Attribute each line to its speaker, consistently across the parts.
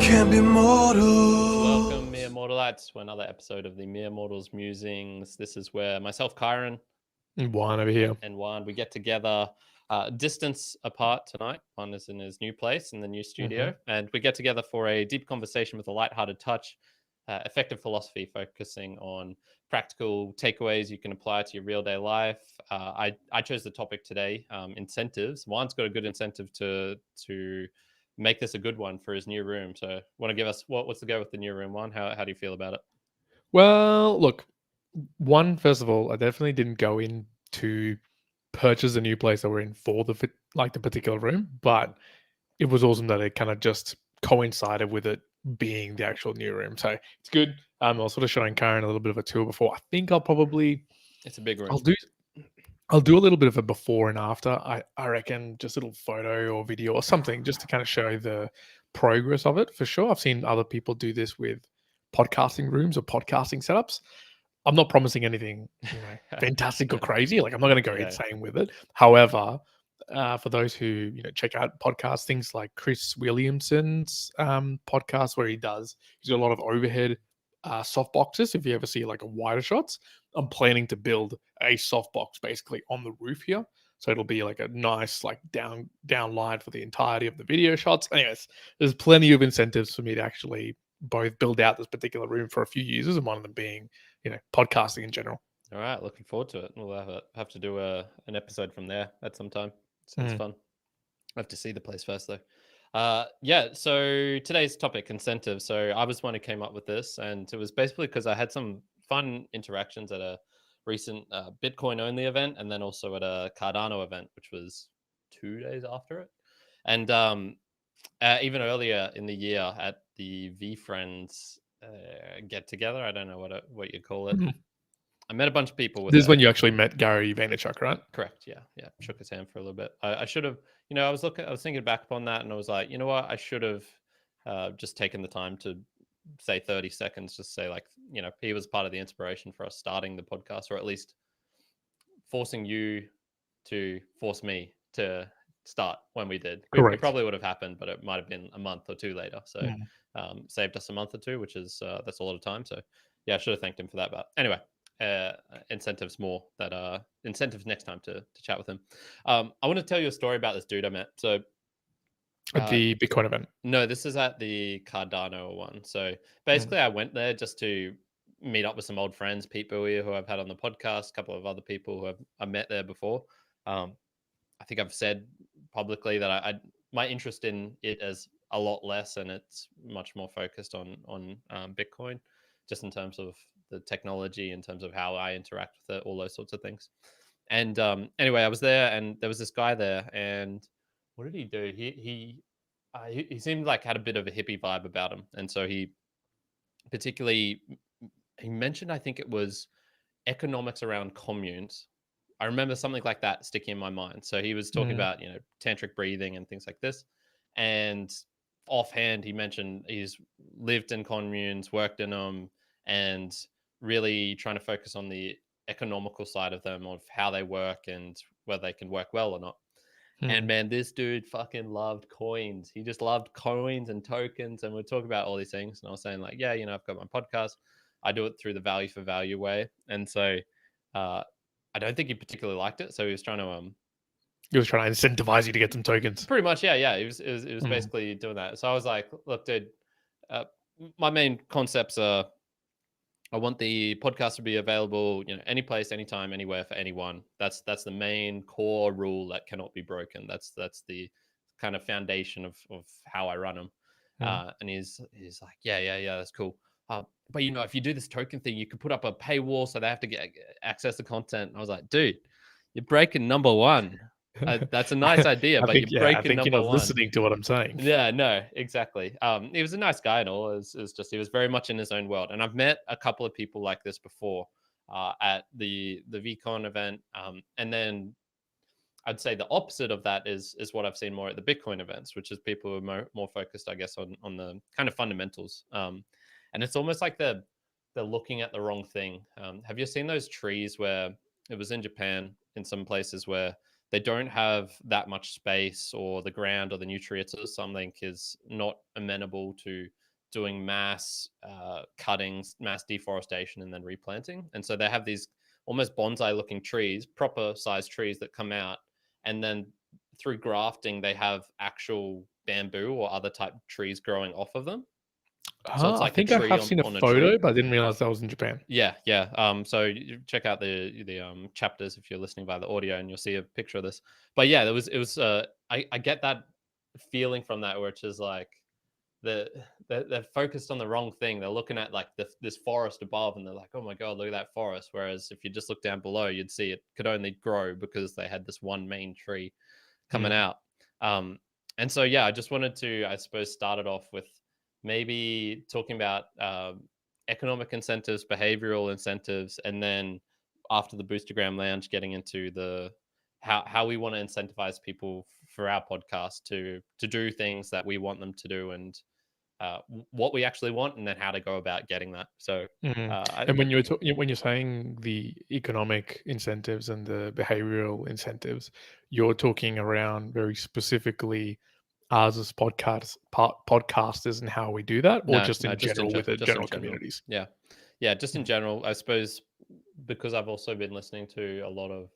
Speaker 1: can be mortal.
Speaker 2: Welcome, Mere Mortalites, to another episode of the Mere Mortals Musings. This is where myself, Kyron,
Speaker 3: and Juan over here,
Speaker 2: and Juan, we get together distance apart tonight. Juan is in his new place in the new studio, and we get together for a deep conversation with a lighthearted touch, effective philosophy focusing on practical takeaways you can apply to your real day life. I chose the topic today, incentives. Juan's got a good incentive to make this a good one for his new room. So, want to give us what's the go with the new room, Juan? How do you feel about it?
Speaker 3: Well, look, first of all, I definitely didn't go in to purchase a new place that we're in for the particular room, but it was awesome that it kind of just coincided with it being the actual new room. So it's good. I was sort of showing Karen a little bit of a tour before. I think I'll probably
Speaker 2: It's a big room.
Speaker 3: I'll do a little bit of a before and after. I reckon just a little photo or video or something just to kind of show the progress of it for sure. I've seen other people do this with podcasting rooms or podcasting setups. I'm not promising anything fantastic or crazy. Like I'm not going to go insane with it. However, for those who check out podcasts, things like Chris Williamson's podcast where he's got a lot of overhead soft boxes. If you ever see like a wider shots, I'm planning to build a soft box basically on the roof here. So it'll be like a nice like down light for the entirety of the video shots. Anyways, there's plenty of incentives for me to actually both build out this particular room for a few users, and one of them being podcasting in general.
Speaker 2: All right, looking forward to it. We'll have to do an episode from there at some time. Sounds fun. I have to see the place first though. So today's topic, incentives. So I was one who came up with this, and it was basically because I had some fun interactions at a recent Bitcoin only event, and then also at a Cardano event, which was 2 days after it. And even earlier in the year at the VFriends get together, I don't know what you call it. I met a bunch of people.
Speaker 3: This is when you actually met Gary Vaynerchuk, right?
Speaker 2: Correct. Yeah. Shook his hand for a little bit. I should have. I was thinking back upon that, and I was like, you know what? I should have just taken the time to say 30 seconds, just say like, he was part of the inspiration for us starting the podcast, or at least forcing you to force me to start when we did.
Speaker 3: Correct.
Speaker 2: It probably would have happened, but it might have been a month or two later. So saved us a month or two, which is that's a lot of time. So yeah, I should have thanked him for that. But anyway. Incentives next time to chat with him. I want to tell you a story about this dude I met. So
Speaker 3: at the Bitcoin event.
Speaker 2: No, this is at the Cardano one. So basically I went there just to meet up with some old friends, Pete Bowie, who I've had on the podcast, a couple of other people who I met there before. I think I've said publicly that my interest in it is a lot less, and it's much more focused on Bitcoin, just in terms of the technology, in terms of how I interact with it, all those sorts of things. And anyway, I was there, and there was this guy there, and what did he do? He seemed like had a bit of a hippie vibe about him, and so he mentioned, I think it was economics around communes. I remember something like that sticking in my mind. So he was talking about tantric breathing and things like this, and offhand he mentioned he's lived in communes, worked in them, and really trying to focus on the economical side of them, of how they work and whether they can work well or not. And man, this dude fucking loved coins. He just loved coins and tokens, and we're talking about all these things. And I was saying like, yeah, I've got my podcast. I do it through the value for value way. And so I don't think he particularly liked it. So he was trying to
Speaker 3: incentivize you to get some tokens.
Speaker 2: Pretty much, yeah. It was basically doing that. So I was like, look, dude, my main concepts are, I want the podcast to be available, any place, anytime, anywhere, for anyone. That's the main core rule that cannot be broken. That's the kind of foundation of how I run them. And he's like, yeah, that's cool. But if you do this token thing, you could put up a paywall so they have to get access to content. And I was like, dude, you're breaking number one. That's a nice idea, but you're breaking number one.
Speaker 3: Listening to what I'm saying.
Speaker 2: Yeah, no, exactly. He was a nice guy and all. It was just, he was very much in his own world. And I've met a couple of people like this before at the VCon event. And then I'd say the opposite of that is what I've seen more at the Bitcoin events, which is people who are more focused, I guess, on the kind of fundamentals. And it's almost like they're looking at the wrong thing. Have you seen those trees where it was in Japan, in some places where they don't have that much space, or the ground or the nutrients or something is not amenable to doing mass cuttings, mass deforestation, and then replanting. And so they have these almost bonsai looking trees, proper sized trees that come out, and then through grafting they have actual bamboo or other type trees growing off of them. So it's
Speaker 3: I
Speaker 2: like a
Speaker 3: think I
Speaker 2: tree
Speaker 3: have
Speaker 2: on,
Speaker 3: seen a
Speaker 2: on a
Speaker 3: photo,
Speaker 2: tree.
Speaker 3: but I didn't realize that was in Japan.
Speaker 2: Yeah, yeah. So you check out the chapters if you're listening by the audio, and you'll see a picture of this. But yeah, it was. I get that feeling from that, where it's just like they're focused on the wrong thing. They're looking at like this forest above, and they're like, oh my god, look at that forest. Whereas if you just look down below, you'd see it could only grow because they had this one main tree coming out. And so yeah, I just wanted to, I suppose, start it off with maybe talking about economic incentives, behavioral incentives, and then after the Boostagram Lounge, getting into the how we want to incentivize people for our podcast to do things that we want them to do, and what we actually want, and then how to go about getting that. So
Speaker 3: And when when you're saying the economic incentives and the behavioral incentives, you're talking around very specifically us as podcasters and how we do that, or
Speaker 2: no,
Speaker 3: just
Speaker 2: no,
Speaker 3: in general with the
Speaker 2: just in
Speaker 3: general
Speaker 2: general.
Speaker 3: communities?
Speaker 2: Yeah, yeah, just in general, I suppose, because I've also been listening to a lot of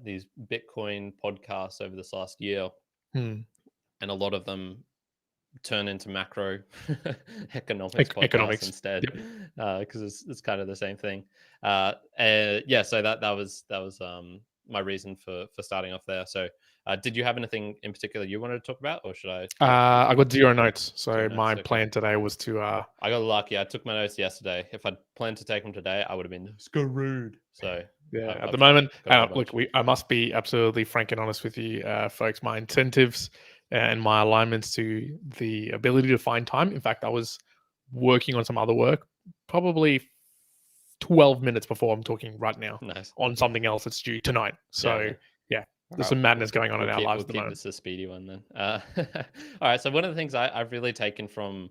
Speaker 2: these Bitcoin podcasts over this last year,
Speaker 3: Hmm.
Speaker 2: and a lot of them turn into macro economics podcasts
Speaker 3: Economics.
Speaker 2: instead,
Speaker 3: Yep.
Speaker 2: because it's kind of the same thing. Yeah, so that was my reason for starting off there. So did you have anything in particular you wanted to talk about, or should I
Speaker 3: I got 0 notes, so
Speaker 2: Zero notes,
Speaker 3: my
Speaker 2: okay.
Speaker 3: plan today was to
Speaker 2: I got lucky. I took my notes yesterday. If I'd planned to take them today, I would have been screwed. So
Speaker 3: yeah. At
Speaker 2: I've
Speaker 3: the moment,
Speaker 2: got a whole
Speaker 3: look,
Speaker 2: bunch.
Speaker 3: I must be absolutely frank and honest with you, folks. My incentives and my alignments to the ability to find time. In fact, I was working on some other work, probably 12 minutes before I'm talking right now
Speaker 2: Nice.
Speaker 3: on something else that's due tonight. So
Speaker 2: Yeah.
Speaker 3: yeah, there's
Speaker 2: All
Speaker 3: some
Speaker 2: right,
Speaker 3: madness going on in our lives
Speaker 2: we'll
Speaker 3: at the
Speaker 2: keep
Speaker 3: moment.
Speaker 2: this a speedy one then. All right. So one of the things I've really taken from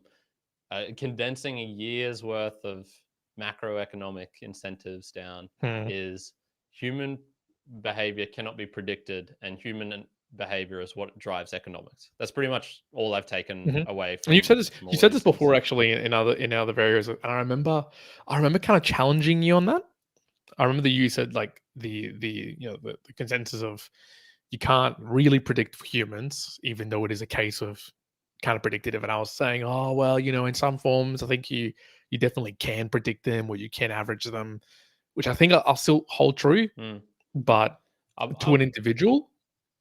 Speaker 2: condensing a year's worth of macroeconomic incentives down
Speaker 3: Hmm.
Speaker 2: is human behavior cannot be predicted, and human behavior is what drives economics. That's pretty much all I've taken
Speaker 3: Mhm.
Speaker 2: away
Speaker 3: And you've
Speaker 2: from
Speaker 3: said this.
Speaker 2: all
Speaker 3: You
Speaker 2: of
Speaker 3: said
Speaker 2: these
Speaker 3: this
Speaker 2: things.
Speaker 3: before, actually, in other areas. And I remember kind of challenging you on that. I remember that you said like the consensus of you can't really predict humans, even though it is a case of kind of predictive. And I was saying, oh well, in some forms, I think you definitely can predict them, or you can average them, which I think I'll still hold true.
Speaker 2: Mm.
Speaker 3: But to
Speaker 2: I've,
Speaker 3: an individual,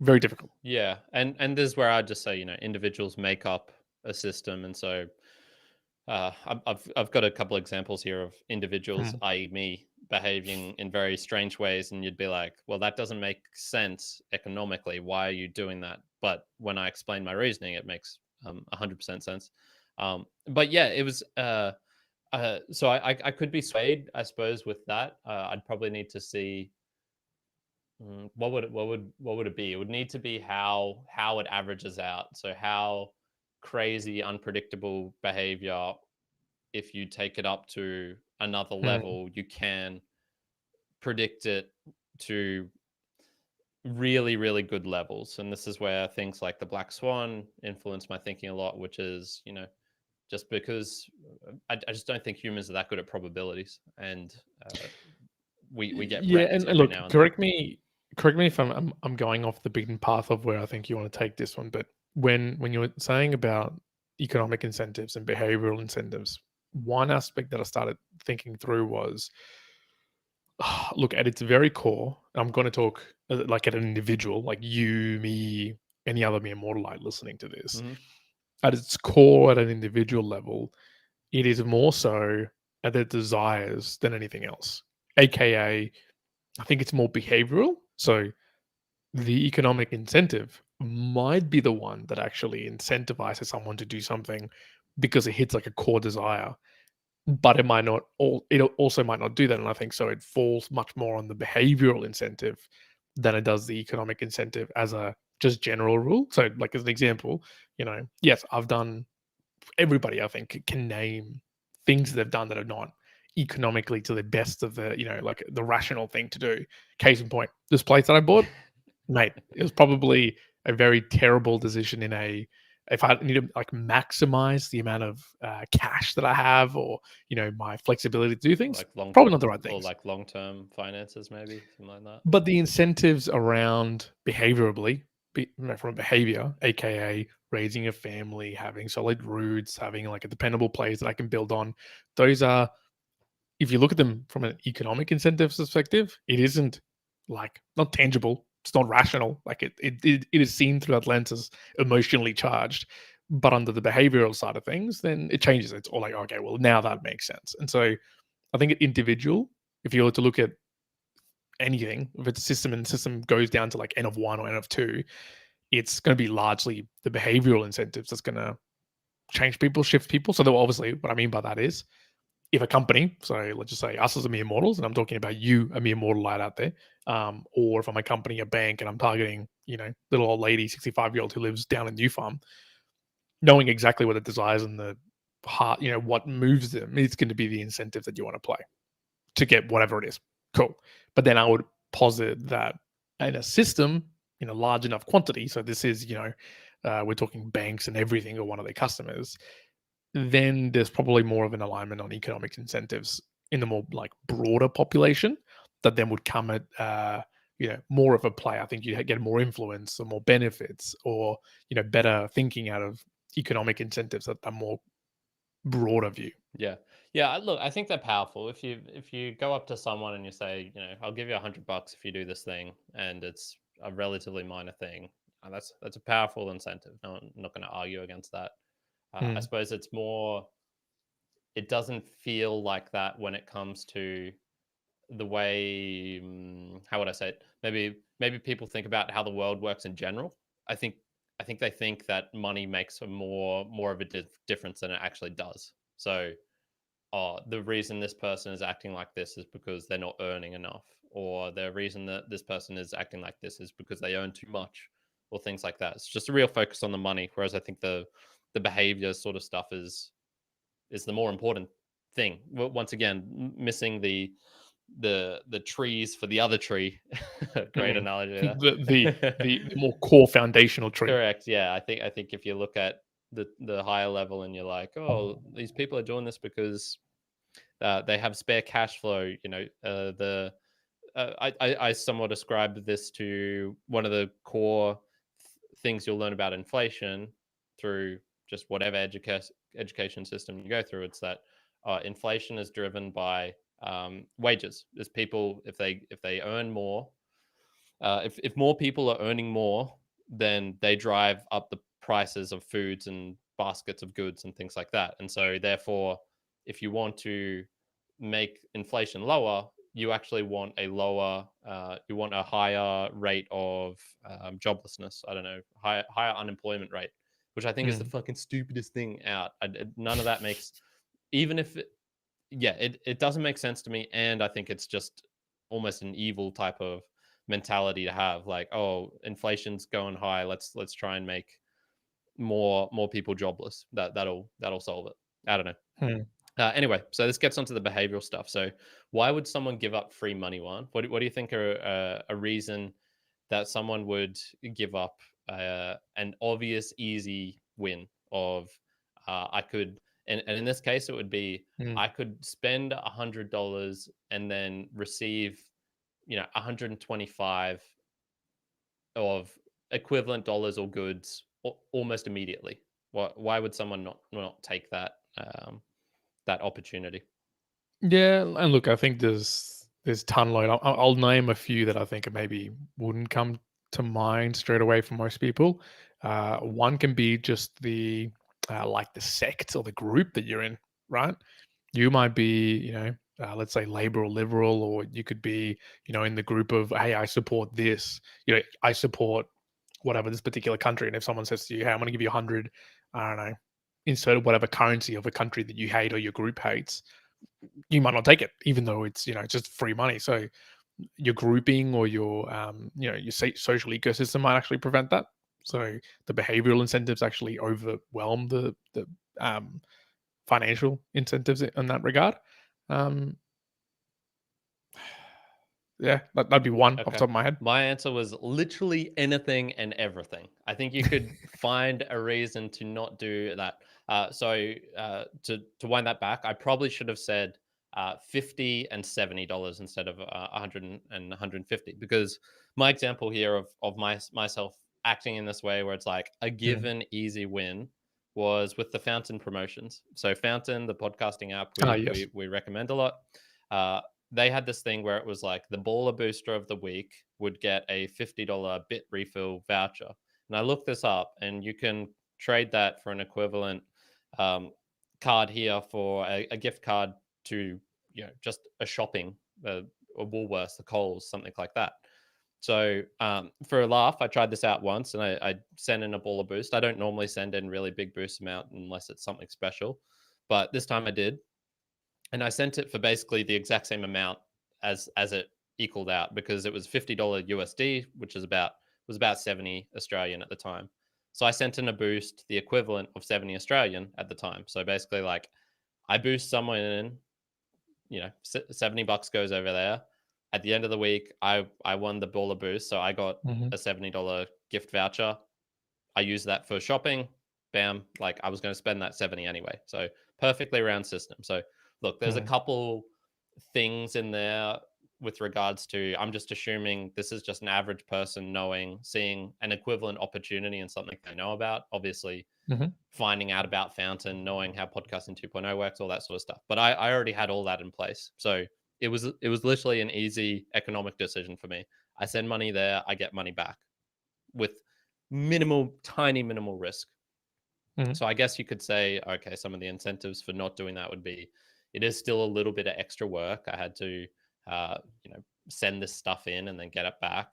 Speaker 3: very difficult.
Speaker 2: Yeah, and this is where I'd just say, individuals make up a system, and so I've got a couple examples here of individuals,
Speaker 3: Mm.
Speaker 2: i.e., me, behaving in very strange ways, and you'd be like, well, that doesn't make sense economically. Why are you doing that? But when I explain my reasoning, it makes 100% sense. But yeah, it was. So I could be swayed, I suppose, with that. I'd probably need to see. What would it be? It would need to be how it averages out. So how crazy, unpredictable behavior, if you take it up to another
Speaker 3: Mm.
Speaker 2: level, you can predict it to really, really good levels. And this is where things like the black swan influence my thinking a lot, which is, just because I just don't think humans are that good at probabilities, and we get
Speaker 3: Yeah,
Speaker 2: wrecked
Speaker 3: and
Speaker 2: every
Speaker 3: look,
Speaker 2: now and then.
Speaker 3: correct me if I'm going off the beaten path of where I think you want to take this one. But when you were saying about economic incentives and behavioral incentives, one aspect that I started thinking through was, look, at its very core, I'm going to talk like at an individual, like you, me, any other mere mortalite listening to this.
Speaker 2: Hmm.
Speaker 3: At its core, at an individual level, it is more so at their desires than anything else. AKA, I think it's more behavioral. So the economic incentive might be the one that actually incentivizes someone to do something because it hits like a core desire, but it might not it also might not do that. And I think so it falls much more on the behavioral incentive than it does the economic incentive as a just general rule. So like as an example, yes, I've done everybody I think can name things they've done that are not economically to the best of the like the rational thing to do. Case in point, this place that I bought, Mate, it was probably a very terrible decision if I need to like maximize the amount of cash that I have, or my flexibility to do things.
Speaker 2: Like long
Speaker 3: Probably not the right
Speaker 2: or
Speaker 3: things.
Speaker 2: like long-term finances, maybe something like that.
Speaker 3: But the incentives around behaviorally, from behavior, aka raising a family, having solid roots, having like a dependable place that I can build on, those are, if you look at them from an economic incentives perspective, it isn't like not tangible. It's not rational. Like it is seen through that lens as emotionally charged. But under the behavioral side of things, then it changes. It's all like, okay, well, now that makes sense. And so I think at individual, if you were to look at anything, if it's a system and the system goes down to like N of one or N of two, it's going to be largely the behavioral incentives that's going to change people, shift people. So obviously, what I mean by that is, if a company, so let's just say us as a mere mortals, and I'm talking about you, a mere mortal out there, or if I'm a company, a bank, and I'm targeting, little old lady, 65-year-old who lives down in New Farm, knowing exactly what the desires and the heart, what moves them, it's going to be the incentive that you want to play to get whatever it is. Cool. But then I would posit that in a system, in a large enough quantity, so this is, we're talking banks and everything, or one of their customers, then there's probably more of an alignment on economic incentives in the more like broader population that then would come at more of a play. I think you get more influence or more benefits, or better thinking out of economic incentives that are more broader view.
Speaker 2: Yeah. Look, I think they're powerful. If you go up to someone and you say, I'll give you $100 if you do this thing, and it's a relatively minor thing, that's a powerful incentive. No, I'm not going to argue against that. I
Speaker 3: Mm.
Speaker 2: suppose it's more. It doesn't feel like that when it comes to the way. How would I say it? Maybe people think about how the world works in general. I think they think that money makes a more of a difference than it actually does. So, the reason this person is acting like this is because they're not earning enough, or the reason that this person is acting like this is because they earn too much, or things like that. It's just a real focus on the money, whereas I think the behavior sort of stuff is the more important thing. Once again, missing the trees for the other tree. Great analogy there.
Speaker 3: The more core foundational tree.
Speaker 2: Correct. Yeah, I think if you look at the higher level and you're like, oh, these people are doing this because they have spare cash flow. I somewhat described this to one of the core things you'll learn about inflation through just whatever education system you go through. It's that inflation is driven by wages. There's people, if they earn more, if more people are earning more, then they drive up the prices of foods and baskets of goods and things like that. And so therefore, if you want to make inflation lower, you actually want you want a higher rate of joblessness. I don't know, higher unemployment rate, which I think is the fucking stupidest thing out. None of that makes, even if it doesn't make sense to me. And I think it's just almost an evil type of mentality to have, like, oh, inflation's going high, let's try and make more people jobless. That'll solve it. I don't know. Anyway, so this gets onto the behavioral stuff. So why would someone give up free money? What do you think are a reason that someone would give up an obvious easy win of I could, and in this case it would be, I could spend $100 and then receive 125 of equivalent dollars or goods almost immediately. Why would someone not take that opportunity?
Speaker 3: Yeah, and look, I think there's ton load. I'll name a few that I think maybe wouldn't come to mind straight away for most people. One can be just the like the sect or the group that you're in, right? You might be, let's say labor or liberal, or you could be, in the group of, hey, I support this, I support whatever this particular country. And if someone says to you, hey, I'm going to give you 100, I don't know, insert whatever currency of a country that you hate or your group hates, you might not take it, even though it's just free money. So your grouping or your social ecosystem might actually prevent that. So the behavioral incentives actually overwhelm the financial incentives in that regard. Um, Yeah, that'd be one off the
Speaker 2: Okay.
Speaker 3: top of my head.
Speaker 2: My answer was literally anything and everything. I think you could find a reason to not do that. To wind that back, I probably should have said $50 and $70 instead of 100 and 150, because my example here of myself acting in this way, where it's like a given easy win, was with the Fountain promotions. So Fountain, the podcasting app
Speaker 3: Yes.
Speaker 2: we recommend a lot. They had this thing where it was like the baller booster of the week would get a $50 bit refill voucher. And I looked this up, and you can trade that for an equivalent card here for a gift card to, just a shopping, a Woolworths, the Coles, something like that. So for a laugh, I tried this out once, and I sent in a baller boost. I don't normally send in really big boost amount unless it's something special, but this time I did. And I sent it for basically the exact same amount as it equaled out, because it was $50 USD, which was about 70 Australian at the time. So I sent in a boost the equivalent of 70 Australian at the time. So basically, like, I boost someone in, $70 goes over there. At the end of the week, I won the baller boost, so I got a $70 gift voucher. I used that for shopping. Bam, like I was going to spend that 70 anyway. So perfectly round system. So look, there's a couple things in there with regards to, I'm just assuming this is just an average person seeing an equivalent opportunity in something they know about. Obviously, finding out about Fountain, knowing how podcasting 2.0 works, all that sort of stuff. But I already had all that in place. So it was literally an easy economic decision for me. I send money there, I get money back with tiny minimal risk. So I guess you could say, okay, some of the incentives for not doing that would be, it is still a little bit of extra work. I had to, send this stuff in and then get it back.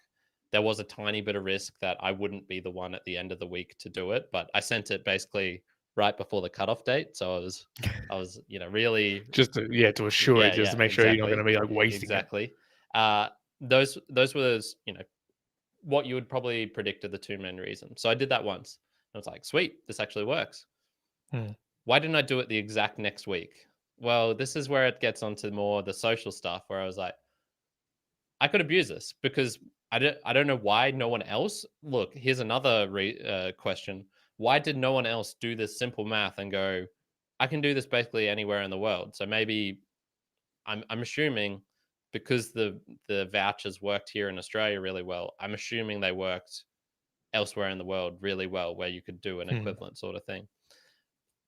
Speaker 2: There was a tiny bit of risk that I wouldn't be the one at the end of the week to do it, but I sent it basically right before the cutoff date. So I was, really
Speaker 3: just to assure it, just to make sure you're not going to be like wasting
Speaker 2: exactly. Those were, what you would probably predict are the two main reasons. So I did that once. I was like, sweet, this actually works. Why didn't I do it the exact next week? Well, this is where it gets onto more the social stuff, where I was like, I could abuse this because I don't know why no one else. Look, here's another question. Why did no one else do this simple math and go, I can do this basically anywhere in the world? So maybe I'm assuming, because the vouchers worked here in Australia really well, I'm assuming they worked elsewhere in the world really well, where you could do an equivalent sort of thing.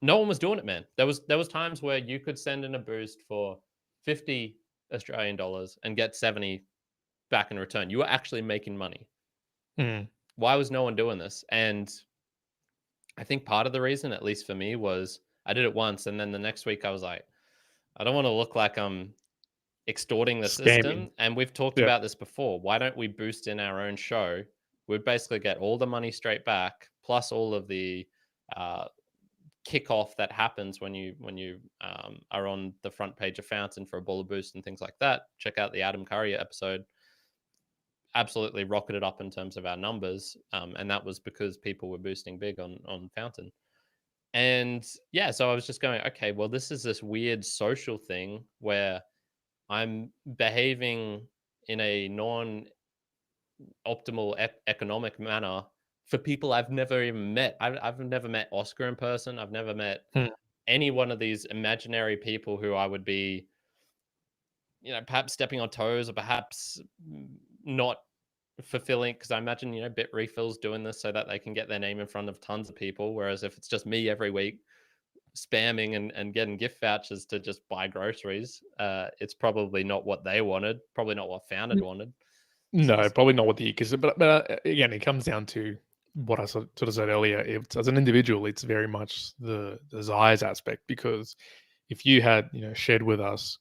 Speaker 2: No one was doing it, man. There was times where you could send in a boost for 50 Australian dollars and get 70 back in return. You were actually making money. Why was no one doing this? And I think part of the reason, at least for me, was I did it once, and then the next week I was like, I don't want to look like I'm extorting the system. And we've talked about this before. Why don't we boost in our own show? We'd basically get all the money straight back, plus all of the kickoff that happens when you are on the front page of Fountain for a baller boost and things like that. Check out the Adam Curry episode. Absolutely rocketed up in terms of our numbers, and that was because people were boosting big on Fountain. And yeah, so I was just going, okay, well, this is this weird social thing where I'm behaving in a non-optimal economic manner for people I've never even met. I've never met Oscar in person. I've never met any one of these imaginary people who I would be, perhaps stepping on toes, or perhaps not fulfilling, because I imagine, Bit Refill's doing this so that they can get their name in front of tons of people. Whereas if it's just me every week spamming and getting gift vouchers to just buy groceries, it's probably not what they wanted, probably not what Founded wanted.
Speaker 3: No, probably not what the ecosystem. But again, it comes down to what I sort of said earlier. As an individual, it's very much the desires aspect, because if you had shared with us,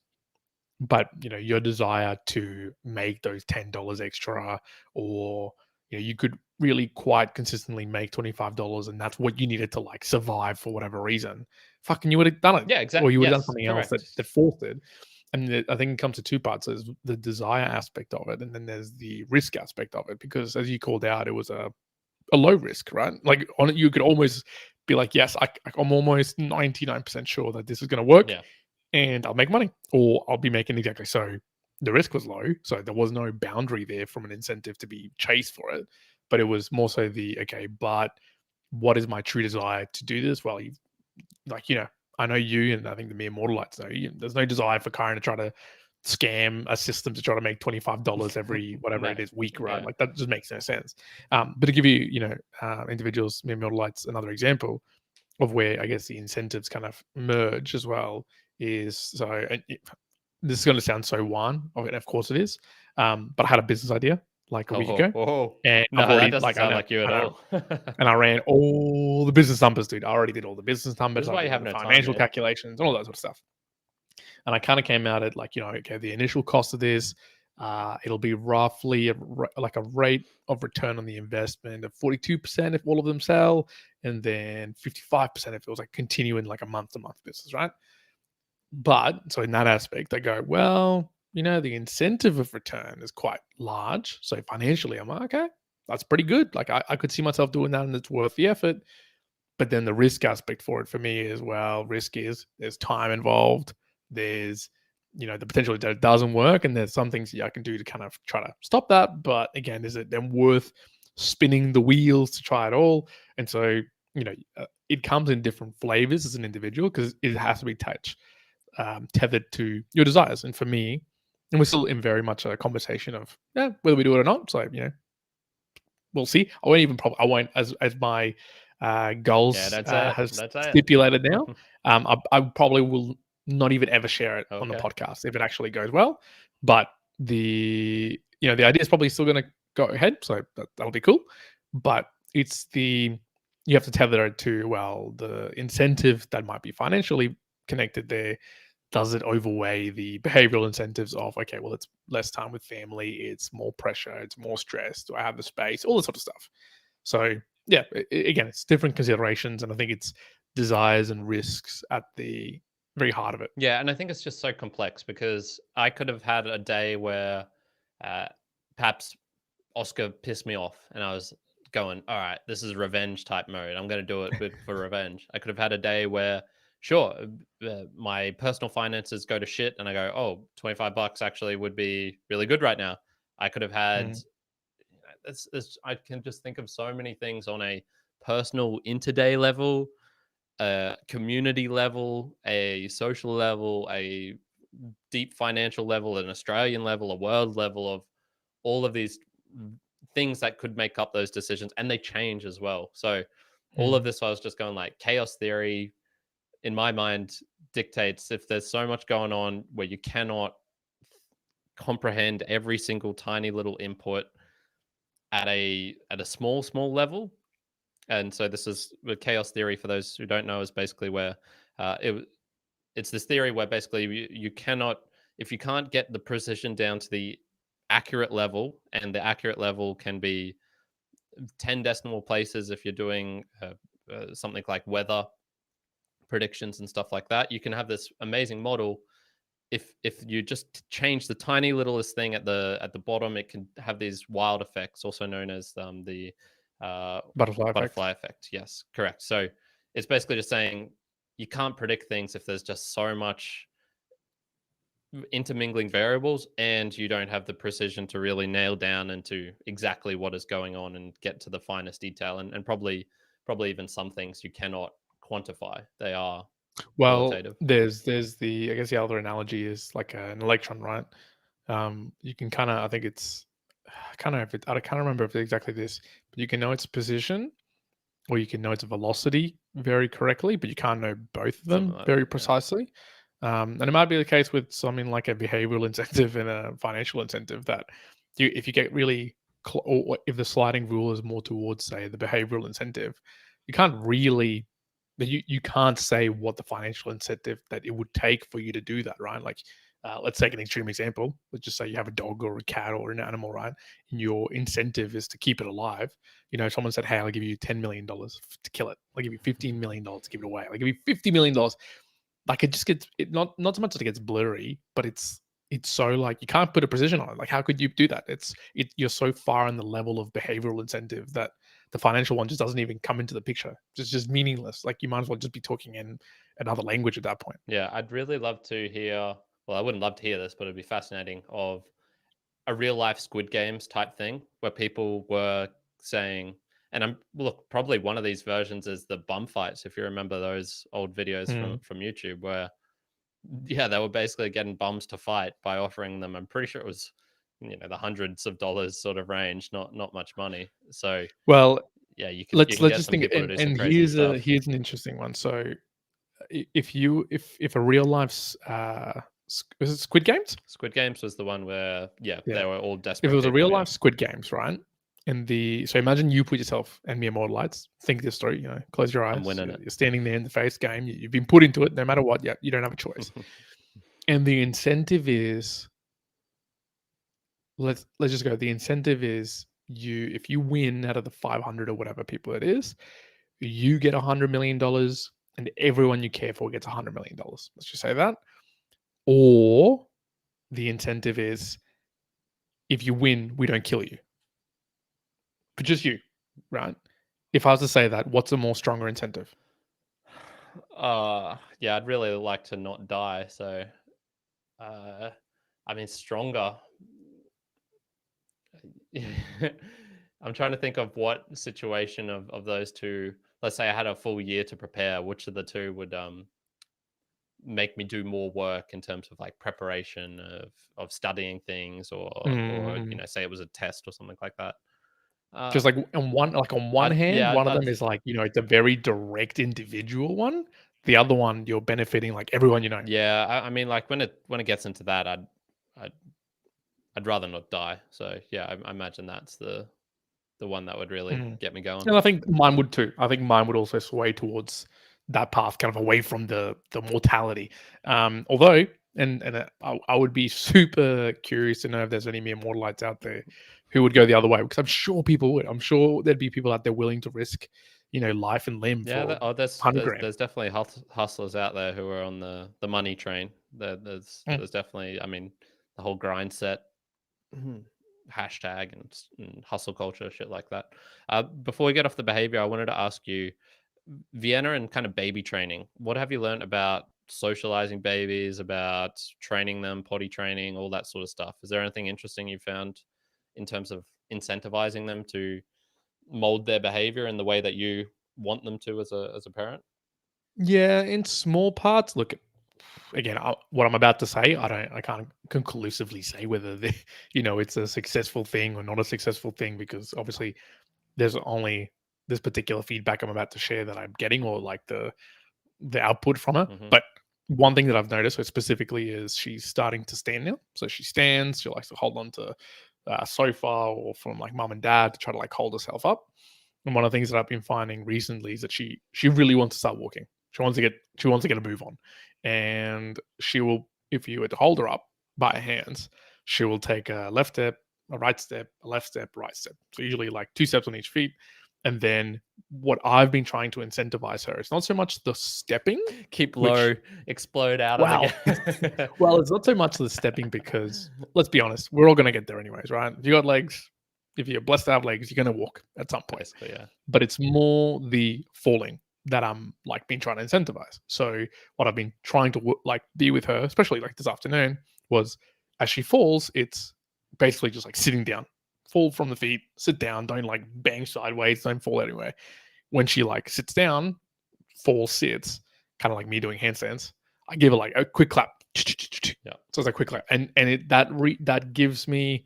Speaker 3: but your desire to make those $10 extra, or you could really quite consistently make $25, and that's what you needed to like survive for whatever reason, fucking you would have done it.
Speaker 2: Yeah, exactly.
Speaker 3: Or you would have done something else that forced it. And I think it comes to two parts. There's the desire aspect of it, and then there's the risk aspect of it, because as you called out, it was a low risk, right? Like on it, you could almost be like, yes, I'm almost 99% sure that this is going to work, and I'll make money, or I'll be making exactly so the risk was low, so there was no boundary there from an incentive to be chased for it. But it was more so but what is my true desire to do this? Well, I know you, and I think the Mere Mortalites know you. There's no desire for Karen to try to scam a system to try to make $25 every whatever it is week, right?
Speaker 2: Yeah.
Speaker 3: Like that just makes no sense. But to give you, individuals, Mere Mortalites, another example of where I guess the incentives kind of merge as well is this is going to sound so Juan, and of course it is. But I had a business idea like a week ago, and
Speaker 2: no,
Speaker 3: I've already
Speaker 2: that doesn't sound like you at all.
Speaker 3: and I ran all the business numbers, dude. I already did all the business numbers.
Speaker 2: This is why you have
Speaker 3: the
Speaker 2: no time,
Speaker 3: financial
Speaker 2: man.
Speaker 3: calculations and all that sort of stuff. And I kind of came out at the initial cost of this, it'll be roughly like a rate of return on the investment of 42% if all of them sell, and then 55% if it was like continuing like a month-to-month business, right? But so in that aspect, I go, well, the incentive of return is quite large. So financially, I'm like, okay, that's pretty good. Like I could see myself doing that, and it's worth the effort. But then the risk aspect for it for me is, well, risk is there's time involved. There's, the potential that it doesn't work. And there's some things I can do to kind of try to stop that. But again, is it then worth spinning the wheels to try it all? And so, it comes in different flavors as an individual because it has to be tethered to your desires. And for me, and we're still in very much a conversation of whether we do it or not. So, we'll see. I won't as my goals has stipulated now. I probably will not even ever share it on the podcast if it actually goes well. But the idea is probably still going to go ahead, so that'll be cool. But it's you have to tether it to the incentive that might be financially connected there. Does it overweigh the behavioral incentives of it's less time with family, it's more pressure, it's more stress, do I have the space, all this sort of stuff. So again, it's different considerations, and I think it's desires and risks at the very heart of it.
Speaker 2: Yeah, and I think it's just so complex because I could have had a day where perhaps Oscar pissed me off and I was going, all right, this is revenge type mode. I'm going to do it for revenge. I could have had a day where, sure, my personal finances go to shit and I go, oh, $25 actually would be really good right now. I could have had, I can just think of so many things on a personal interday level, a community level, a social level, a deep financial level, an Australian level, a world level of all of these things that could make up those decisions, and they change as well. So all of this, I was just going like chaos theory in my mind dictates if there's so much going on where you cannot comprehend every single tiny little input at a small level. And so this is with chaos theory, for those who don't know, is basically where it's this theory where basically you cannot, if you can't get the precision down to the accurate level, and the accurate level can be 10 decimal places if you're doing something like weather predictions and stuff like that, you can have this amazing model. If you just change the tiny littlest thing at the bottom, it can have these wild effects, also known as the butterfly effect. Yes, correct. So it's basically just saying you can't predict things if there's just so much intermingling variables and you don't have the precision to really nail down into exactly what is going on and get to the finest detail, and probably even some things you cannot quantify. They are qualitative.
Speaker 3: There's the, I guess the other analogy is like an electron, right? You can kind of, I think it's I can't remember if it's exactly this, but you can know its position or you can know its velocity very correctly, but you can't know both of them very precisely. And it might be the case with something like a behavioral incentive and a financial incentive that if you get really, or if the sliding rule is more towards, say, the behavioral incentive, you can't really, you can't say what the financial incentive that it would take for you to do that, right? Like, let's take an extreme example. Let's just say you have a dog or a cat or an animal, right? And your incentive is to keep it alive. Someone said, hey, I'll give you $10 million to kill it. I'll give you $15 million to give it away. I'll give you $50 million. Like, it just gets, not so much that it gets blurry, but it's so like, you can't put a precision on it. Like, how could you do that? You're so far in the level of behavioral incentive that the financial one just doesn't even come into the picture. It's just meaningless. Like, you might as well just be talking in another language at that point.
Speaker 2: Yeah, I'd really love to hear well, I wouldn't love to hear this, but it'd be fascinating, of a real life Squid Games type thing where people were saying, and I'm look, probably one of these versions is the bum fights, if you remember those old videos
Speaker 3: Mm.
Speaker 2: from YouTube, where yeah, they were basically getting bums to fight by offering them. I'm pretty sure it was, the hundreds of dollars sort of range, not much money. So
Speaker 3: Well,
Speaker 2: yeah, you
Speaker 3: let's
Speaker 2: can get
Speaker 3: just
Speaker 2: some
Speaker 3: think,
Speaker 2: people to do some
Speaker 3: and
Speaker 2: crazy stuff.
Speaker 3: here's an interesting one. So if a real life is it Squid Games?
Speaker 2: Squid Games was the one where
Speaker 3: Yeah.
Speaker 2: they were all
Speaker 3: If it
Speaker 2: desperate
Speaker 3: was a
Speaker 2: people.
Speaker 3: real
Speaker 2: Yeah,
Speaker 3: life Squid Games, right? So imagine you put yourself and Mere Mortalites. Think this through. Close your
Speaker 2: I'm
Speaker 3: eyes.
Speaker 2: winning
Speaker 3: You're,
Speaker 2: it.
Speaker 3: you're standing there in the face game. You've been put into it. No matter what, yeah, you don't have a choice. And the incentive is, let's just go. The incentive is if you win out of the 500 or whatever people it is, you get $100 million, and everyone you care for gets $100 million. Let's just say that. Or the incentive is, if you win, we don't kill you, but just you, right? If I was to say that, what's a more stronger incentive?
Speaker 2: Yeah, I'd really like to not die. So, I mean, stronger. I'm trying to think of what situation of those two. Let's say I had a full year to prepare. Which of the two would make me do more work in terms of like preparation of studying things, or
Speaker 3: Mm.
Speaker 2: say it was a test or something like that.
Speaker 3: Because on one hand,
Speaker 2: Yeah,
Speaker 3: one of them is like, it's a very direct individual one. The other one, you're benefiting like everyone you know.
Speaker 2: yeah. I mean, like when it gets into that, I'd I'd rather not die. So yeah, I imagine that's the one that would really
Speaker 3: Mm.
Speaker 2: get me going.
Speaker 3: And I think mine would too. I think mine would also sway towards that path, kind of away from the mortality. Although, I would be super curious to know if there's any mere mortalites out there who would go the other way, because I'm sure people would. I'm sure there'd be people out there willing to risk, life and limb
Speaker 2: Yeah,
Speaker 3: for
Speaker 2: there's
Speaker 3: 100 grand.
Speaker 2: there's definitely hustlers out there who are on the money train.
Speaker 3: Mm.
Speaker 2: There's definitely, I mean, the whole grind set hashtag and hustle culture, shit like that. Before we get off the behavior, I wanted to ask you, Vienna and kind of baby training. What have you learned about socializing babies, about training them, potty training, all that sort of stuff? Is there anything interesting you found in terms of incentivizing them to mold their behavior in the way that you want them to as a parent?
Speaker 3: Yeah, in small parts. Look, again, what I'm about to say, I can't conclusively say whether it's a successful thing or not a successful thing, because obviously there's only this particular feedback I'm about to share that I'm getting, or like the output from her.
Speaker 2: Hmm.
Speaker 3: But one thing that I've noticed, specifically, is she's starting to stand now. So she stands. She likes to hold on to a sofa or from like mum and dad to try to like hold herself up. And one of the things that I've been finding recently is that she really wants to start walking. She wants to get a move on, and she will, if you were to hold her up by her hands, she will take a left step, a right step, a left step, right step. So usually like 2 steps on each feet. And then what I've been trying to incentivize her is not so much the stepping,
Speaker 2: Keep
Speaker 3: which,
Speaker 2: low, explode out of
Speaker 3: wow,
Speaker 2: the
Speaker 3: well, it's not so much the stepping, because let's be honest, we're all going to get there anyways, right? If you got legs, if you're blessed to have legs, you're going to walk at some point.
Speaker 2: basically, yeah.
Speaker 3: But it's more the falling that I'm like been trying to incentivize. So what I've been trying to like be with her, especially like this afternoon, was as she falls, it's basically just like sitting down, fall from the feet, sit down, don't like bang sideways, don't fall anywhere. When she like sits down, falls, sits, kind of like me doing handstands, I give her like a quick clap.
Speaker 2: Yeah.
Speaker 3: So it's a quick clap, and that gives me.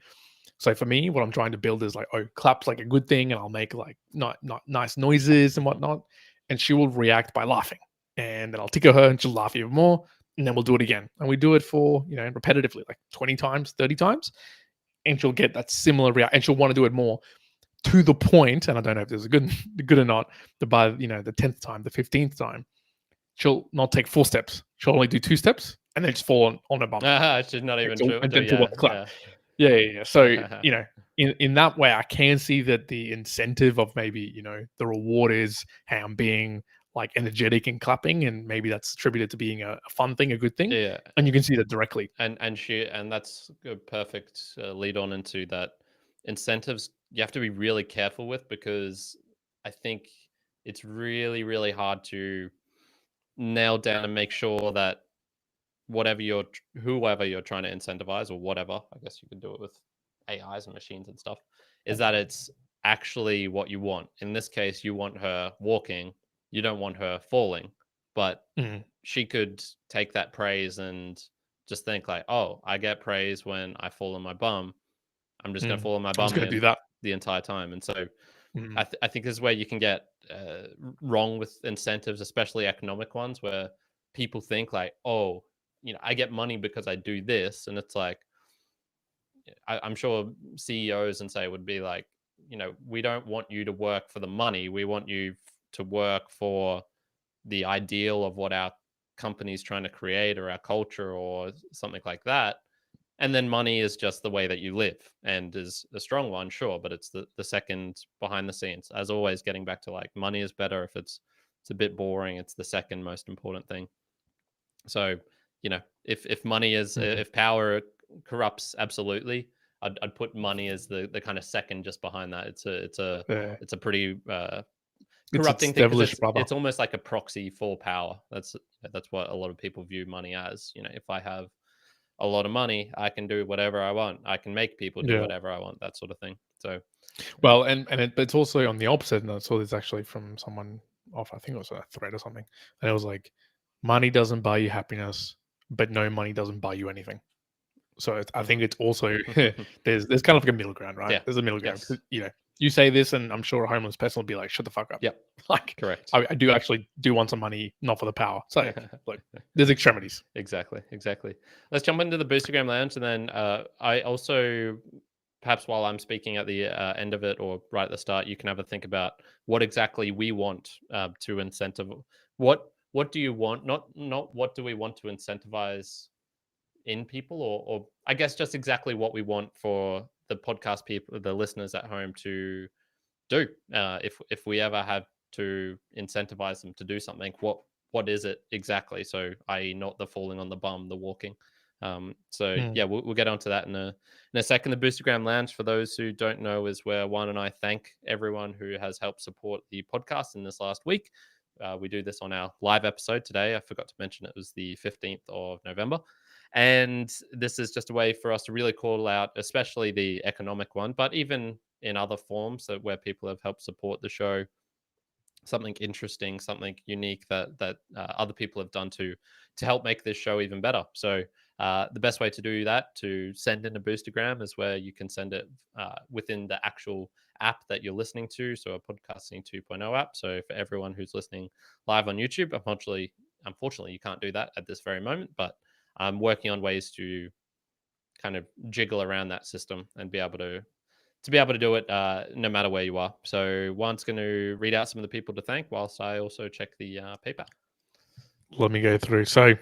Speaker 3: So for me, what I'm trying to build is like, oh, claps like a good thing, and I'll make like not nice noises and whatnot, and she will react by laughing, and then I'll tickle her, and she'll laugh even more, and then we'll do it again, and we do it for repetitively, like 20 times, 30 times, and she'll get that similar reaction, and she'll want to do it more, to the point, and I don't know if this is good or not, but by the 10th time, the 15th time, she'll not take 4 steps, she'll only do 2 steps, and then just fall on her bum.
Speaker 2: She's not even
Speaker 3: So,
Speaker 2: true.
Speaker 3: and then she'll
Speaker 2: Yeah,
Speaker 3: want to clap. Yeah. So, in that way, I can see that the incentive of maybe, the reward is, hey, I'm being like energetic and clapping, and maybe that's attributed to being a fun thing, a good thing.
Speaker 2: yeah.
Speaker 3: And you can see that directly.
Speaker 2: And that's a perfect lead on into that. Incentives you have to be really careful with, because I think it's really, really hard to nail down and make sure that whoever you're trying to incentivize, or whatever, I guess you could do it with AIs and machines and stuff, is that it's actually what you want. In this case, you want her walking, you don't want her falling, but she could take that praise and just think like, oh, I get praise when I fall on my bum. I'm just going to fall on my bum
Speaker 3: do that
Speaker 2: the entire time. And so I think this is where you can get wrong with incentives, especially economic ones, where people think like, oh, I get money because I do this. And it's like, I'm sure CEOs and say would be like, we don't want you to work for the money. We want you to work for the ideal of what our company's trying to create, or our culture, or something like that. And then money is just the way that you live, and is a strong one, sure, but it's the second behind the scenes. As always, getting back to like, money is better if it's a bit boring. It's the second most important thing. So, if money is if power corrupts, absolutely, I'd put money as the kind of second just behind that. It's a pretty corrupting thing, because it's almost like a proxy for power. That's what a lot of people view money as. If I have a lot of money, I can do whatever I want. I can make people do whatever I want, that sort of thing. So,
Speaker 3: well, but it's also on the opposite. And I saw this actually from someone off, I think it was a thread or something, and it was like, money doesn't buy you happiness, but no money doesn't buy you anything. So I think it's also there's kind of like a middle ground, right?
Speaker 2: Yeah.
Speaker 3: There's a middle ground. Yes. You say this, and I'm sure a homeless person will be like, "Shut the fuck up."
Speaker 2: Yep.
Speaker 3: Like,
Speaker 2: correct.
Speaker 3: I do actually want some money, not for the power. So look, there's extremities.
Speaker 2: Exactly. Let's jump into the Boostagram Lounge, and then I also, perhaps while I'm speaking at the end of it, or right at the start, you can have a think about what exactly we want to incentivize. What do you want? Not what do we want to incentivize in people, or I guess just exactly what we want for the podcast people, the listeners at home, to do. If we ever have to incentivize them to do something, what is it exactly? So, i.e., not the falling on the bum, the walking. Yeah, we'll get onto that in a second. The Boostagram Lounge, for those who don't know, is where Juan and I thank everyone who has helped support the podcast in this last week. We do this on our live episode today. I forgot to mention it was the 15th of November. And this is just a way for us to really call out, especially the economic one, but even in other forms, that where people have helped support the show, something interesting, something unique that other people have done to help make this show even better. So the best way to do that, to send in a Boostagram, is where you can send it within the actual app that you're listening to, so a Podcasting 2.0 app. So for everyone who's listening live on YouTube, unfortunately you can't do that at this very moment, but I'm working on ways to kind of jiggle around that system and be able to do it no matter where you are. So Juan's going to read out some of the people to thank, whilst I also check the PayPal.
Speaker 3: Let me go through. So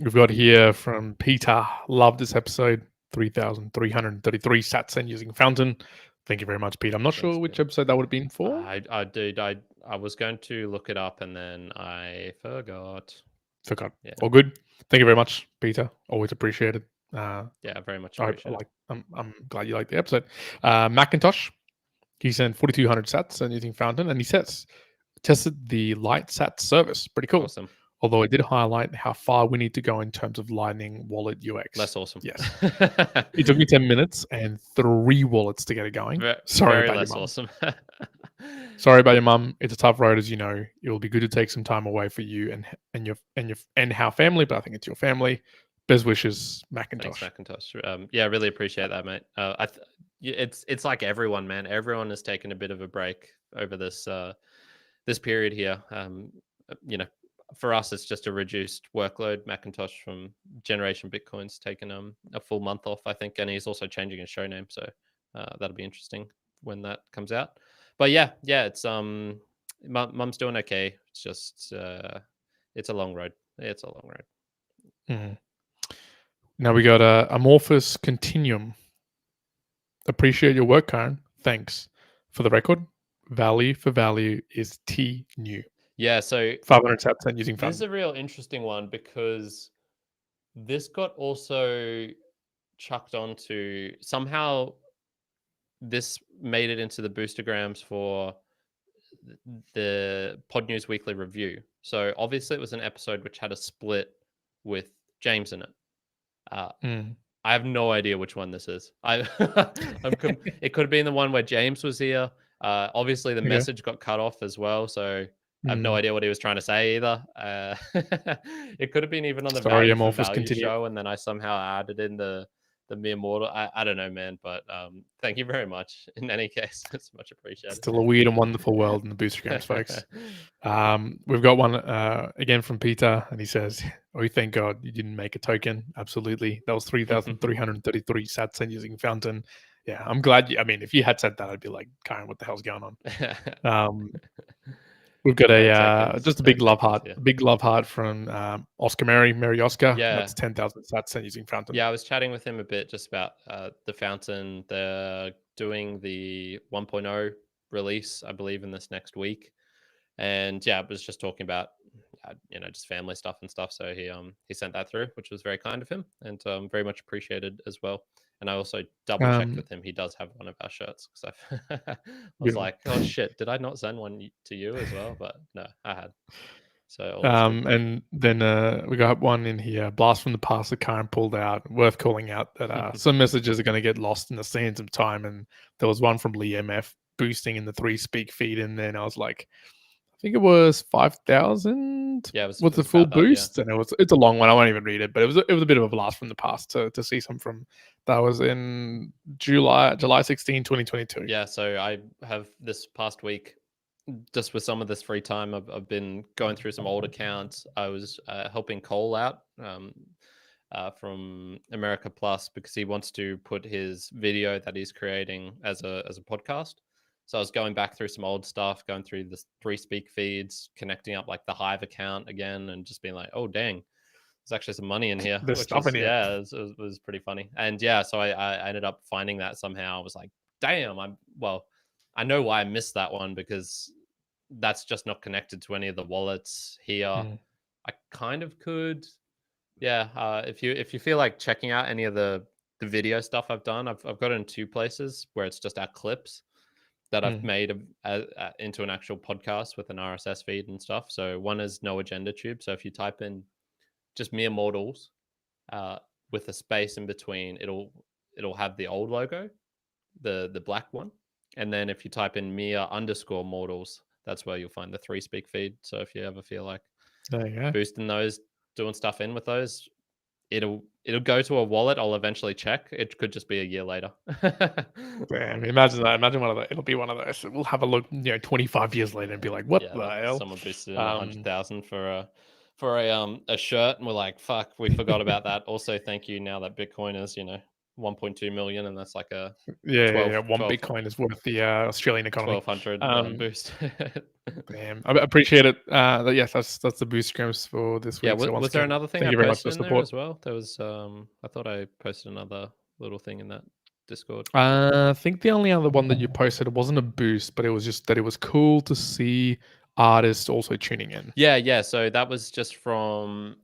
Speaker 3: we've got here from Petar. Love this episode. 3,333 sats sent using Fountain. Thank you very much, Peter. I'm not sure which episode that would have been for.
Speaker 2: I was going to look it up, and then I forgot.
Speaker 3: Yeah. All good. Thank you very much, Peter. Always appreciated.
Speaker 2: Yeah, very much appreciated.
Speaker 3: I'm glad you liked the episode. McIntosh, he sent 4,200 sats and using Fountain, and he says, tested the light sat service. Pretty cool.
Speaker 2: Awesome.
Speaker 3: Although it did highlight how far we need to go in terms of Lightning wallet UX.
Speaker 2: Less awesome.
Speaker 3: Yes. It took me 10 minutes and 3 wallets to get it going. Sorry about your mum.
Speaker 2: Awesome.
Speaker 3: Sorry about your mum. It's a tough road, as you know. It will be good to take some time away for you and our family, but I think it's your family. Best wishes, McIntosh.
Speaker 2: Thanks, McIntosh. Yeah, really appreciate that, mate. It's like everyone, man. Everyone has taken a bit of a break over this period here. For us, it's just a reduced workload. McIntosh from Generation Bitcoin's taken a full month off, I think, and he's also changing his show name, so that'll be interesting when that comes out. But yeah, it's mum's doing okay. It's just it's a long road. It's a long road.
Speaker 3: Mm-hmm. Now we got Amorphous Continuum. Appreciate your work, Karen. Thanks. For the record, value for value is T new.
Speaker 2: Yeah, so
Speaker 3: 500 sats and using Fountain.
Speaker 2: This is a real interesting one, because this got also chucked onto, somehow this made it into the Boostagrams for the Pod News Weekly Review. So obviously it was an episode which had a split with James in it.
Speaker 3: Mm.
Speaker 2: I have no idea which one this is. It could have been the one where James was here. Obviously, the
Speaker 3: Okay.
Speaker 2: message got cut off as well, so I have no idea what he was trying to say either. It could have been even on the
Speaker 3: Sorry,
Speaker 2: Value for
Speaker 3: Amorphous
Speaker 2: Value
Speaker 3: Continuum.
Speaker 2: show, and then I somehow added in the Mere Mortal. I don't know, man, but thank you very much. In any case, it's much appreciated.
Speaker 3: Still a weird and wonderful world in the Boostagrams, folks. We've got one again from Petar, and he says, "Oh, thank God you didn't make a token. Absolutely, that was 3,333 sats using Fountain. Yeah, I'm glad. I mean, if you had said that, I'd be like, Karen, what the hell's going on?" We've got just a big love heart, from Oscar Mary Oscar.
Speaker 2: Yeah.
Speaker 3: That's 10,000 sats using Fountain.
Speaker 2: Yeah, I was chatting with him a bit just about the Fountain. They're doing the 1.0 release, I believe, in this next week. And yeah, it was just talking about just family stuff and stuff. So he sent that through, which was very kind of him, and very much appreciated as well. And I also double checked with him; he does have one of our shirts. So I was like, "Oh shit, did I not send one to you as well?" But no, I had. So
Speaker 3: and then we got one in here, blast from the past that Karen pulled out. Worth calling out that some messages are going to get lost in the sands of time, and there was one from Lee MF boosting in the 3-speak feed, and then I was like, I think it was 5,000.
Speaker 2: Yeah,
Speaker 3: was the full boost, and it's a long one. I won't even read it, but it was a bit of a blast from the past to see some from that was in July 16, 2022.
Speaker 2: Yeah, so I have this past week, just with some of this free time, I've been going through some old accounts. I was helping Cole out from America Plus because he wants to put his video that he's creating as a podcast. So I was going back through some old stuff, going through the 3-speak feeds, connecting up like the Hive account again, and just being like, oh dang, there's actually some money in here.
Speaker 3: There's stuff in here.
Speaker 2: Yeah, it was pretty funny. And yeah, so I ended up finding that somehow. I was like, damn, I know why I missed that one, because that's just not connected to any of the wallets here. I kind of could. Yeah, if you feel like checking out any of the video stuff I've done, I've got it in 2 places where it's just our clips that I've made into an actual podcast with an RSS feed and stuff. So one is No Agenda Tube. So if you type in just Mere Mortals with a space in between, it'll have the old logo, the black one. And then if you type in Mere_Mortals, that's where you'll find the 3-speak feed. So if you ever feel like boosting those, doing stuff in with those, it'll go to a wallet I'll eventually check. It could just be a year later.
Speaker 3: Damn, imagine that. Imagine one of those. It'll be one of those. We'll have a look, 25 years later and be like, what the hell?
Speaker 2: Someone boosted in 100,000 for a shirt, and we're like, fuck, we forgot about that. Also, thank you. Now that Bitcoin is 1.2 million, and that's like a
Speaker 3: 12, Bitcoin is worth the Australian economy.
Speaker 2: 1,200 boost.
Speaker 3: Damn, I appreciate it. Yes, that's the Boostagrams for this week.
Speaker 2: Yeah, was there another thing
Speaker 3: thank
Speaker 2: I
Speaker 3: you very much
Speaker 2: posted
Speaker 3: for
Speaker 2: in
Speaker 3: the
Speaker 2: there
Speaker 3: support
Speaker 2: as well? There was I thought I posted another little thing in that Discord.
Speaker 3: I think the only other one that you posted, it wasn't a boost, but it was just that it was cool to see artists also tuning in.
Speaker 2: Yeah. So that was just from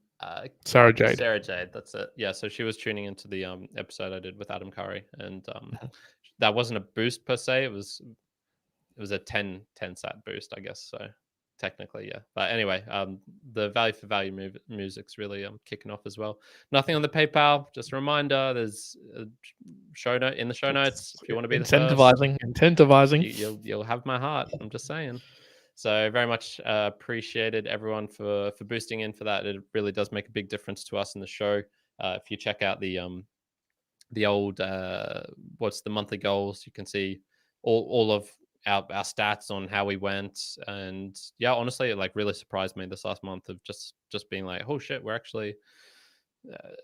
Speaker 3: Sarah Jade.
Speaker 2: Sarah Jade, that's it. Yeah, so she was tuning into the episode I did with Adam Curry, and that wasn't a boost per se. It was a 10 sat boost, I guess. So technically, yeah. But anyway, the Value for Value music's really kicking off as well. Nothing on the PayPal. Just a reminder, there's a show note in the show notes if you want to be
Speaker 3: incentivizing.
Speaker 2: You'll have my heart. I'm just saying. So very much appreciated everyone for boosting in for that. It really does make a big difference to us in the show. If you check out the old what's the monthly goals, you can see all of our stats on how we went. And yeah, honestly, it like really surprised me this last month of just being like, oh shit, we're actually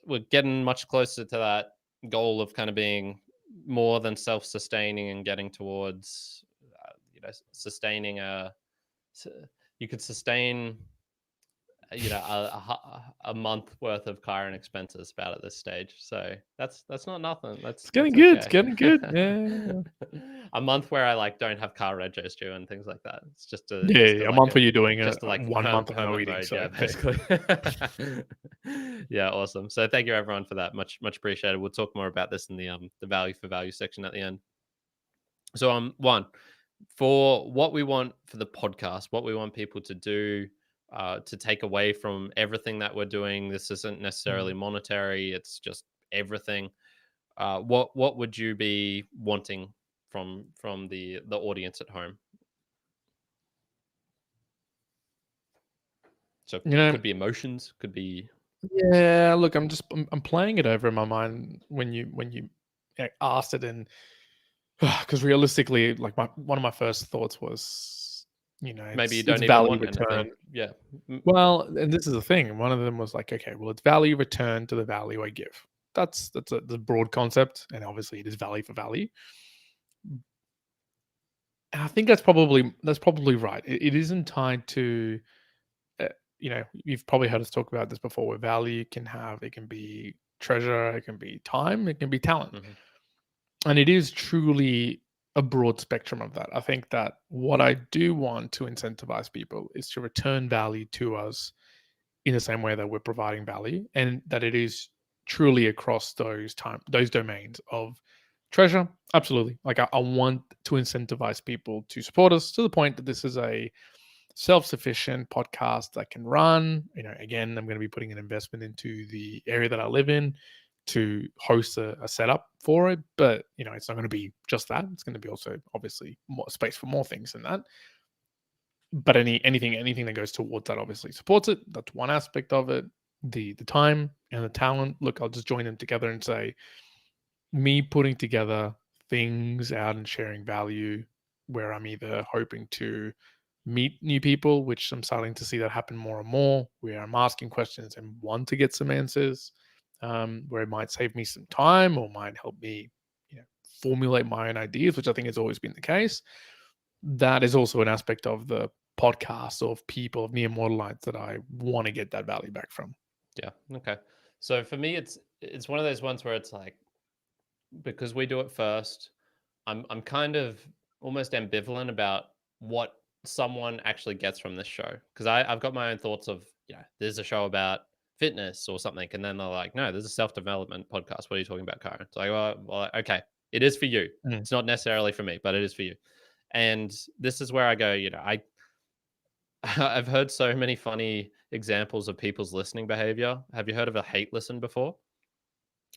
Speaker 2: we're getting much closer to that goal of kind of being more than self-sustaining and getting towards sustaining you could sustain a month worth of car and expenses about at this stage. So that's not nothing. It's
Speaker 3: getting
Speaker 2: good.
Speaker 3: Okay. It's getting good. Yeah.
Speaker 2: A month where I like don't have car regos due and things like that. It's just a
Speaker 3: month where you're doing
Speaker 2: just
Speaker 3: like 1 month of no eating.
Speaker 2: Mode, yeah, basically. Yeah, awesome. So thank you everyone for that. Much appreciated. We'll talk more about this in the Value for Value section at the end. So one, for what we want for the podcast, what we want people to do to take away from everything that we're doing. This isn't necessarily
Speaker 3: Mm.
Speaker 2: monetary; it's just everything. What would you be wanting from the audience at home? So
Speaker 3: You know,
Speaker 2: could be emotions, could be
Speaker 3: yeah. Look, I'm playing it over in my mind when you asked it, and because realistically, like one of my first thoughts was,
Speaker 2: maybe you
Speaker 3: it's
Speaker 2: don't even
Speaker 3: value
Speaker 2: want
Speaker 3: return.
Speaker 2: anything. Yeah. Mm,
Speaker 3: Well, and this is the thing. One of them was like, okay, well, it's value return to the value I give. That's the broad concept, and obviously it is value for value. And I think that's probably right. It isn't tied to, uh, you've probably heard us talk about this before. Where value it can be treasure, it can be time, it can be talent,
Speaker 2: mhm.
Speaker 3: and it is truly a broad spectrum of that. I think that what I do want to incentivize people is to return value to us in the same way that we're providing value, and that it is truly across those domains of treasure. Absolutely. Like I want to incentivize people to support us to the point that this is a self-sufficient podcast that can run. Again, I'm going to be putting an investment into the area that I live in to host a setup for it, but it's not going to be just that. It's going to be also obviously more space for more things than that. But anything that goes towards that obviously supports it. That's one aspect of it. The time and the talent. Look, I'll just join them together and say, me putting together things out and sharing value where I'm either hoping to meet new people, which I'm starting to see that happen more and more, where I'm asking questions and want to get some answers, where it might save me some time or might help me, formulate my own ideas, which I think has always been the case. That is also an aspect of the podcast of people of Mere Mortalites that I want to get that value back from.
Speaker 2: Yeah. Okay. So for me, it's one of those ones where it's like, because we do it first, I'm kind of almost ambivalent about what someone actually gets from this show, because I've got my own thoughts of, there's a show about fitness or something, and then they're like, no, there's a self development podcast. What are you talking about, Karen? It's like, well, okay, it is for you.
Speaker 3: Mm.
Speaker 2: It's not necessarily for me, but it is for you. And this is where I go, I've heard so many funny examples of people's listening behavior. Have you heard of a hate listen before?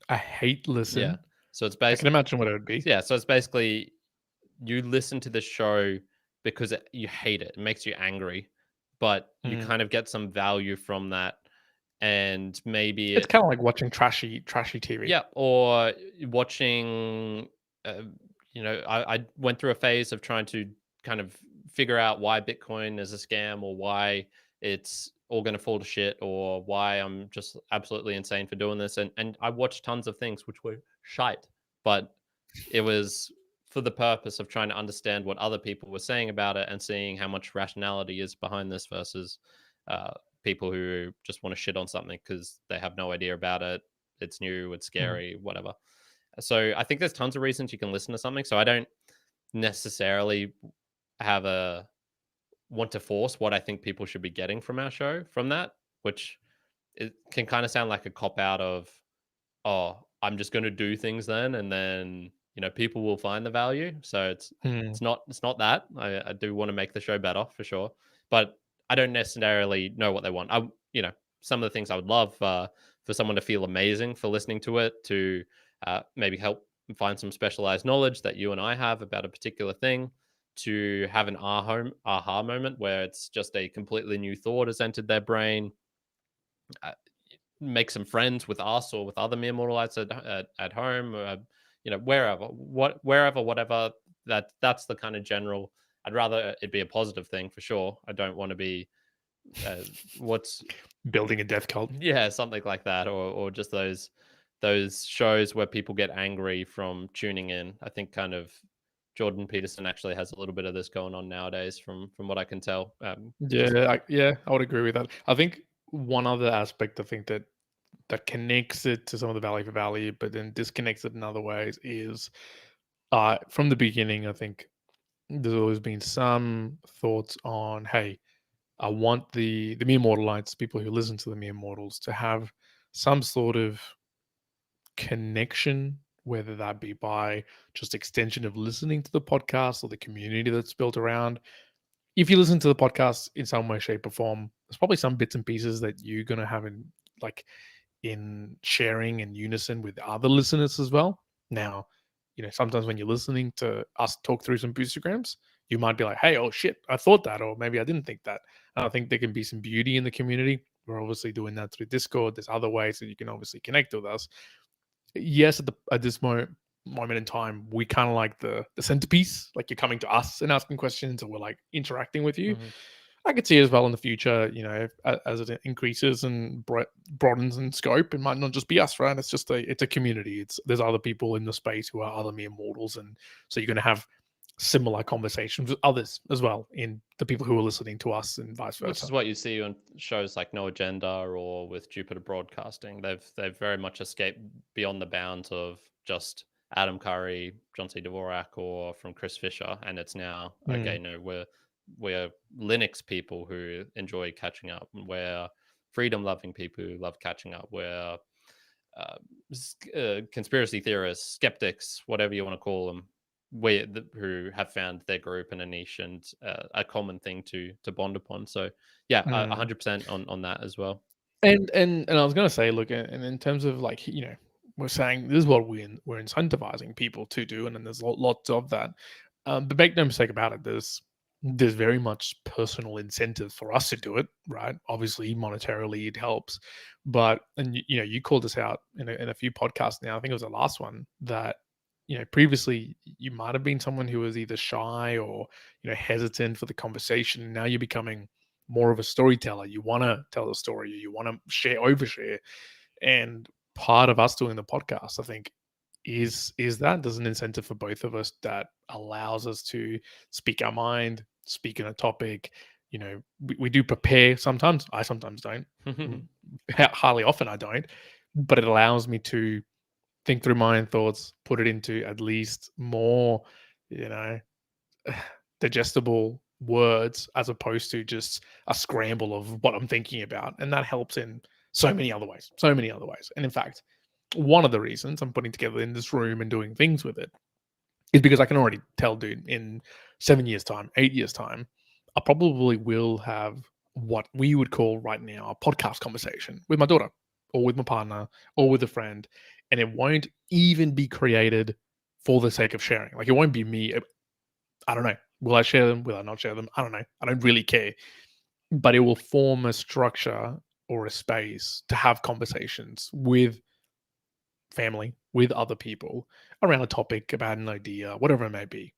Speaker 3: I hate
Speaker 2: Yeah.
Speaker 3: listen.
Speaker 2: So it's
Speaker 3: I can imagine what it would be.
Speaker 2: yeah, so it's basically you listen to the show because you hate it. It makes you angry, but you
Speaker 3: Mm.
Speaker 2: kind of get some value from that, and maybe
Speaker 3: It's
Speaker 2: it,
Speaker 3: kind of like watching trashy TV.
Speaker 2: yeah, or watching. Uh, I went through a phase of trying to kind of figure out why Bitcoin is a scam, or why it's all going to fall to shit, or why I'm just absolutely insane for doing this. And I watched tons of things which were shite, but it was for the purpose of trying to understand what other people were saying about it and seeing how much rationality is behind this versus uh, people who just want to shit on something because they have no idea about it. It's new, it's
Speaker 3: Mm.
Speaker 2: scary, whatever. So I think there's tons of reasons you can listen to something. So I don't necessarily have a want to force what I think people should be getting from our show from that, which it can kind of sound like a cop out of, oh, I'm just going to do things then, and then people will find the value. So
Speaker 3: Mm.
Speaker 2: it's not that I do want to make the show better for sure, but I don't necessarily know what they want. Some of the things I would love for someone to feel amazing for listening to it, to maybe help find some specialized knowledge that you and I have about a particular thing, to have an aha moment where it's just a completely new thought has entered their brain, uh, make some friends with us or with other mere mortalites at home, wherever, whatever. That's the kind of general. I'd rather it be a positive thing for sure. I don't want to be what's
Speaker 3: Building a death cult.
Speaker 2: yeah, something like that, or just those shows where people get angry from tuning in. I think kind of Jordan Peterson actually has a little bit of this going on nowadays, from what I can tell. Just
Speaker 3: I would agree with that. I think one other aspect I think that connects it to some of the value for value, but then disconnects it in other ways is from the beginning. I think there's always been some thoughts on, hey, I want the mere mortalites, people who listen to the mere mortals, to have some sort of connection, whether that be by just extension of listening to the podcast or the community that's built around. If you listen to the podcast in some way, shape, or form, there's probably some bits and pieces that you're gonna have in sharing in unison with other listeners as well. Now, sometimes when you're listening to us talk through some boostergrams, you might be like, hey, oh shit, I thought that, or maybe I didn't think that. And I think there can be some beauty in the community. We're obviously doing that through Discord. There's other ways that you can obviously connect with us. Yes, at this moment in time, we kind of like the centerpiece, like you're coming to us and asking questions, or we're like interacting with you. I could see as well in the future, as it increases and broadens in scope, it might not just be us, right? It's a community. There's other people in the space who are other mere mortals, and so you're going to have similar conversations with others as well, in the people who are listening to us, and vice versa.
Speaker 2: Which is what you see on shows like No Agenda or with Jupiter Broadcasting. They've very much escaped beyond the bounds of just Adam Curry, John C. Dvorak, or from Chris Fisher, and it's now okay. No, we're Linux people who enjoy catching up. We're freedom-loving people who love catching up. We're conspiracy theorists, skeptics, whatever you want to call them, who have found their group and a niche and a common thing to bond upon. So yeah, 100% on that as well.
Speaker 3: And I was going to say, look, and in terms of like, we're saying this is what we're incentivizing people to do, and then there's lots of that. But make no mistake about it, there's very much personal incentive for us to do it, right? Obviously, monetarily it helps, but you called us out in a few podcasts now. I think it was the last one that previously you might have been someone who was either shy or hesitant for the conversation. Now you're becoming more of a storyteller. You want to tell the story. You want to overshare, and part of us doing the podcast, I think, is that there's an incentive for both of us that allows us to speak our mind, speak in a topic. We do prepare sometimes. I sometimes don't. Hardly often I don't, but it allows me to think through my own thoughts, put it into at least more, digestible words, as opposed to just a scramble of what I'm thinking about. And that helps in so many other ways. And in fact, one of the reasons I'm putting together in this room and doing things with it is because I can already tell, dude, in 7 years' time, 8 years' time, I probably will have what we would call right now a podcast conversation with my daughter or with my partner or with a friend. And it won't even be created for the sake of sharing. Like, it won't be me. I don't know. Will I share them? Will I not share them? I don't know. I don't really care. But it will form a structure or a space to have conversations with family, with other people around a topic, about an idea, whatever it may be,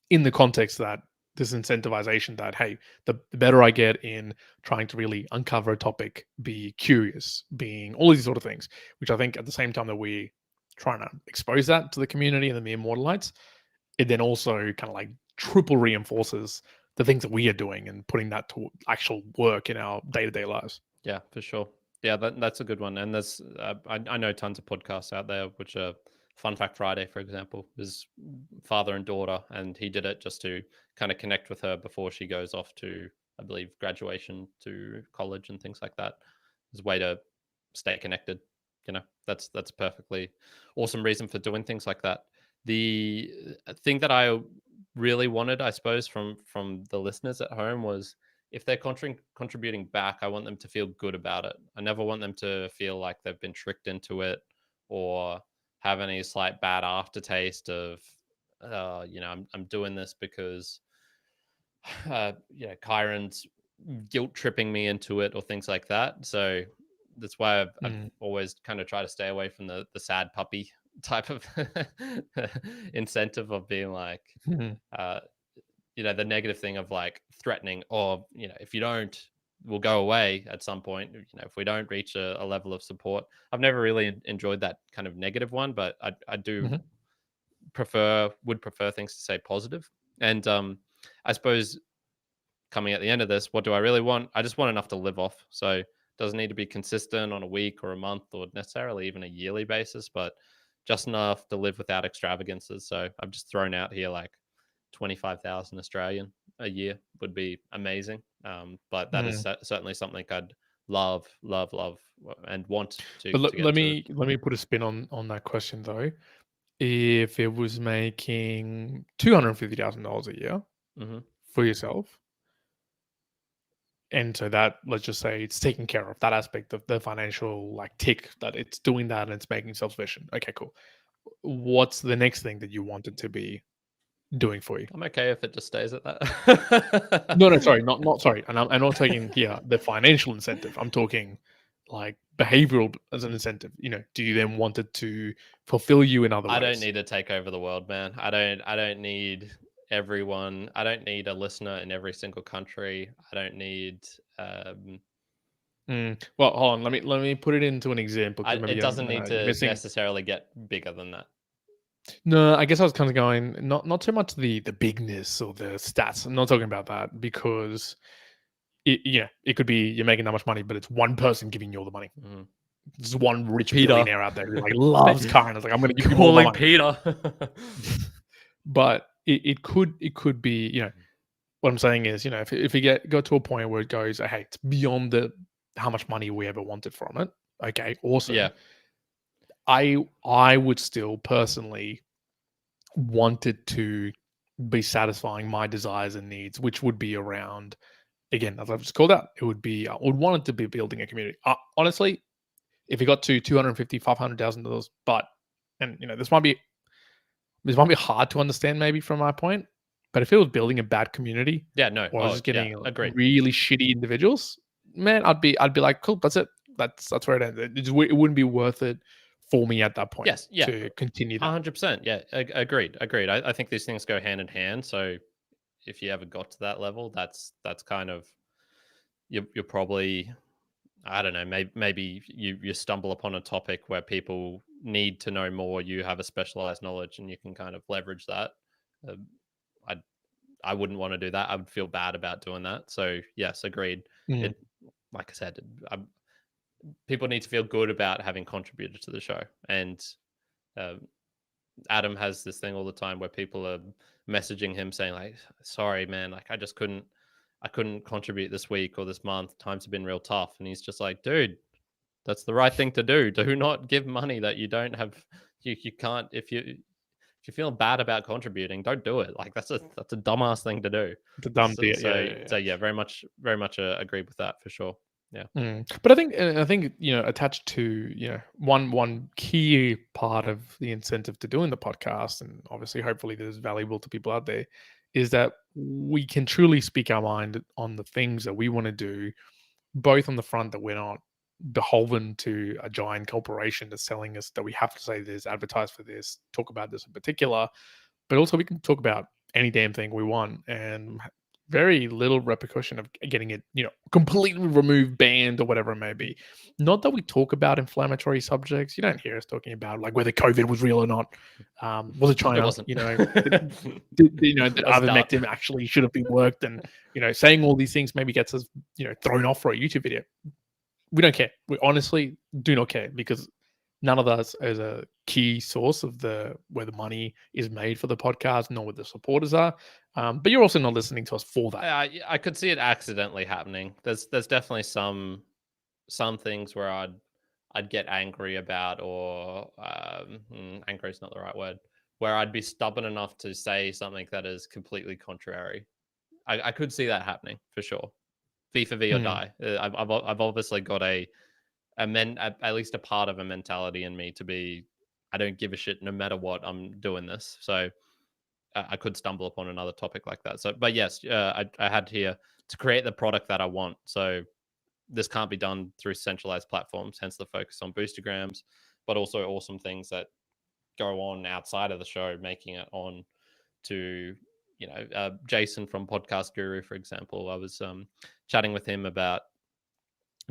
Speaker 3: in the context that this incentivization that, hey, the better I get in trying to really uncover a topic, be curious, being all these sort of things, which I think at the same time that we're trying to expose that to the community and the Mere Mortalites, it then also kind of like triple reinforces the things that we are doing and putting that to actual work in our day-to-day lives.
Speaker 2: Yeah, for sure. Yeah, that's a good one. And there's I know tons of podcasts out there, which are Fun Fact Friday, for example, is father and daughter, and he did it just to kind of connect with her before she goes off to, I believe, graduation to college and things like that. It's a way to stay connected. That's a perfectly awesome reason for doing things like that. The thing that I really wanted, I suppose, from the listeners at home was, if they're contributing back, I want them to feel good about it. I never want them to feel like they've been tricked into it or have any slight bad aftertaste of, I'm doing this because, Kyron's guilt tripping me into it or things like that. So that's why I've always kind of tried to stay away from the sad puppy type of incentive of being like, the negative thing of like threatening, or, if you don't, we'll go away at some point, if we don't reach a level of support. I've never really enjoyed that kind of negative one, but I do would prefer things to say positive. And I suppose coming at the end of this, what do I really want? I just want enough to live off. So it doesn't need to be consistent on a week or a month or necessarily even a yearly basis, but just enough to live without extravagances. So I've just thrown out here like 25,000 Australian a year would be amazing. But that is certainly something I'd love, and want to.
Speaker 3: But let me put a spin on that question though. If it was making $250,000 a year for yourself, And so that, let's just say it's taking care of that aspect of the financial like tick, that it's doing that and it's making self-sufficient. Okay, cool. What's the next thing that you want it to be doing for you?
Speaker 2: I'm okay if it just stays at that.
Speaker 3: No, sorry, not sorry. And I'm not taking here the financial incentive. I'm talking like behavioral as an incentive. Do you then want it to fulfill you in other ways?
Speaker 2: I don't need to take over the world, man. I don't need everyone. I don't need a listener in every single country. I don't need
Speaker 3: Well, hold on. Let me put it into an example.
Speaker 2: it doesn't need
Speaker 3: You're
Speaker 2: to
Speaker 3: missing.
Speaker 2: necessarily get bigger than that.
Speaker 3: No, I guess I was kind of going not so much the bigness or the stats. I'm not talking about that, because it could be you're making that much money, but it's one person giving you all the money. There's one rich
Speaker 2: Peter.
Speaker 3: billionaire out there who like loves car and is like, I'm going to give you all my money.
Speaker 2: Peter.
Speaker 3: But it could be, what I'm saying is, if you go to a point where it goes, hey, it's beyond how much money we ever wanted from it. Okay, awesome.
Speaker 2: Yeah.
Speaker 3: I would still personally want it to be satisfying my desires and needs, which would be around, again, as I've just called out, I would want it to be building a community. Honestly, if it got to $250,000, $500,000, and this might be hard to understand maybe from my point, but if it was building a bad community, or just getting really shitty individuals, man, I'd be like, cool, that's it. That's where it ends. It wouldn't be worth it for me at that point.
Speaker 2: Yes, yeah,
Speaker 3: to continue that.
Speaker 2: 100%. Yeah, agreed. I think these things go hand in hand. So if you ever got to that level, that's kind of you're probably, I don't know, maybe you stumble upon a topic where people need to know more. You have a specialized knowledge, and you can kind of leverage that. I wouldn't want to do that. I would feel bad about doing that. So yes, agreed. It, like I said, people need to feel good about having contributed to the show. And Adam has this thing all the time where people are messaging him saying like, sorry, man, like I couldn't contribute this week or this month. Times have been real tough. And he's just like, dude, that's the right thing to do. Do not give money that you don't have. You can't, if you're feeling bad about contributing, don't do it. Like that's a dumbass thing to do.
Speaker 3: It's a dumb deal.
Speaker 2: So yeah, very much agree with that for sure. Yeah.
Speaker 3: But I think attached to one key part of the incentive to doing the podcast, and obviously hopefully this is valuable to people out there, is that we can truly speak our mind on the things that we want to do, both on the front that we're not beholden to a giant corporation that's telling us that we have to say this, advertise for this, talk about this in particular, but also we can talk about any damn thing we want, and very little repercussion of getting it, completely removed, banned, or whatever it may be. Not that we talk about inflammatory subjects. You don't hear us talking about like whether COVID was real or not. Was it China?
Speaker 2: It wasn't.
Speaker 3: Did ivermectin actually should have been worked? And saying all these things maybe gets us, thrown off for a YouTube video. We don't care. We honestly do not care, because none of us is a key source of where the money is made for the podcast, nor what the supporters are. But you're also not listening to us for that.
Speaker 2: I could see it accidentally happening. There's definitely some things where I'd get angry about, or angry is not the right word, where I'd be stubborn enough to say something that is completely contrary. I could see that happening for sure. V for V or die. I've obviously got at least a part of a mentality in me to be, I don't give a shit no matter what, I'm doing this. So I could stumble upon another topic like that. So, but yes, I had here to create the product that I want. So this can't be done through centralized platforms, hence the focus on Boostagrams, but also awesome things that go on outside of the show, making it on to, Jason from Podcast Guru, for example. I was chatting with him about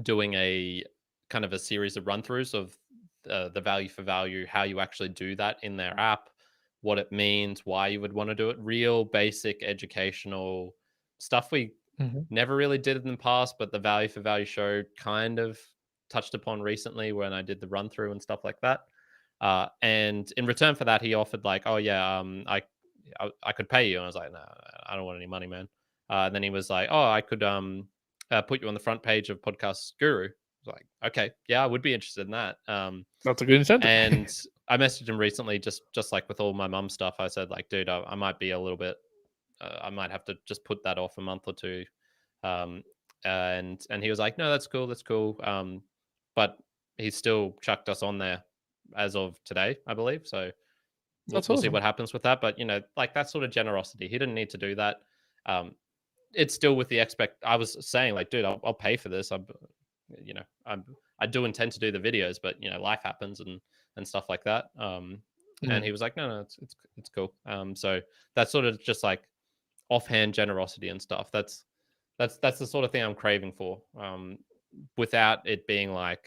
Speaker 2: doing a kind of a series of run-throughs of the value for value, how you actually do that in their app, what it means, why you would want to do it, real basic educational stuff we never really did in the past, but the value for value show kind of touched upon recently when I did the run through and stuff like that. And in return for that, he offered like, oh yeah, I could pay you. And I was like, no, I don't want any money, man. And then he was like, oh, I could put you on the front page of Podcast Guru. I was like, okay, yeah, I would be interested in that.
Speaker 3: That's a good incentive.
Speaker 2: And I messaged him recently, just like with all my mum stuff. I said like, dude, I might be a little bit, I might have to just put that off a month or two. and he was like, no, that's cool. But he's still chucked us on there as of today, I believe. So we'll
Speaker 3: That's
Speaker 2: see
Speaker 3: awesome.
Speaker 2: what happens with that. But like that sort of generosity, he didn't need to do that. It's still with the I was saying, like, dude, I'll pay for this. I do intend to do the videos, but life happens and stuff like that. And he was like, no, it's cool. So that's sort of just like offhand generosity and stuff. That's the sort of thing I'm craving for. Without it being like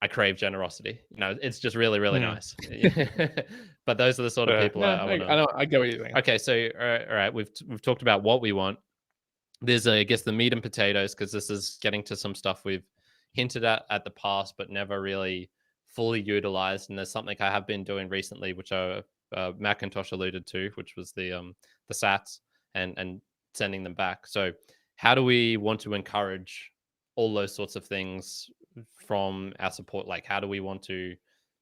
Speaker 2: I crave generosity. It's just really, really nice. But those are the sort of people I want to.
Speaker 3: I know. I get what you're saying.
Speaker 2: Okay, so all right, we've talked about what we want. There's, I guess, the meat and potatoes, because this is getting to some stuff we've hinted at the past, but never really fully utilized. And there's something I have been doing recently, which McIntosh alluded to, which was the sats and sending them back. So how do we want to encourage all those sorts of things from our support? Like, how do we want to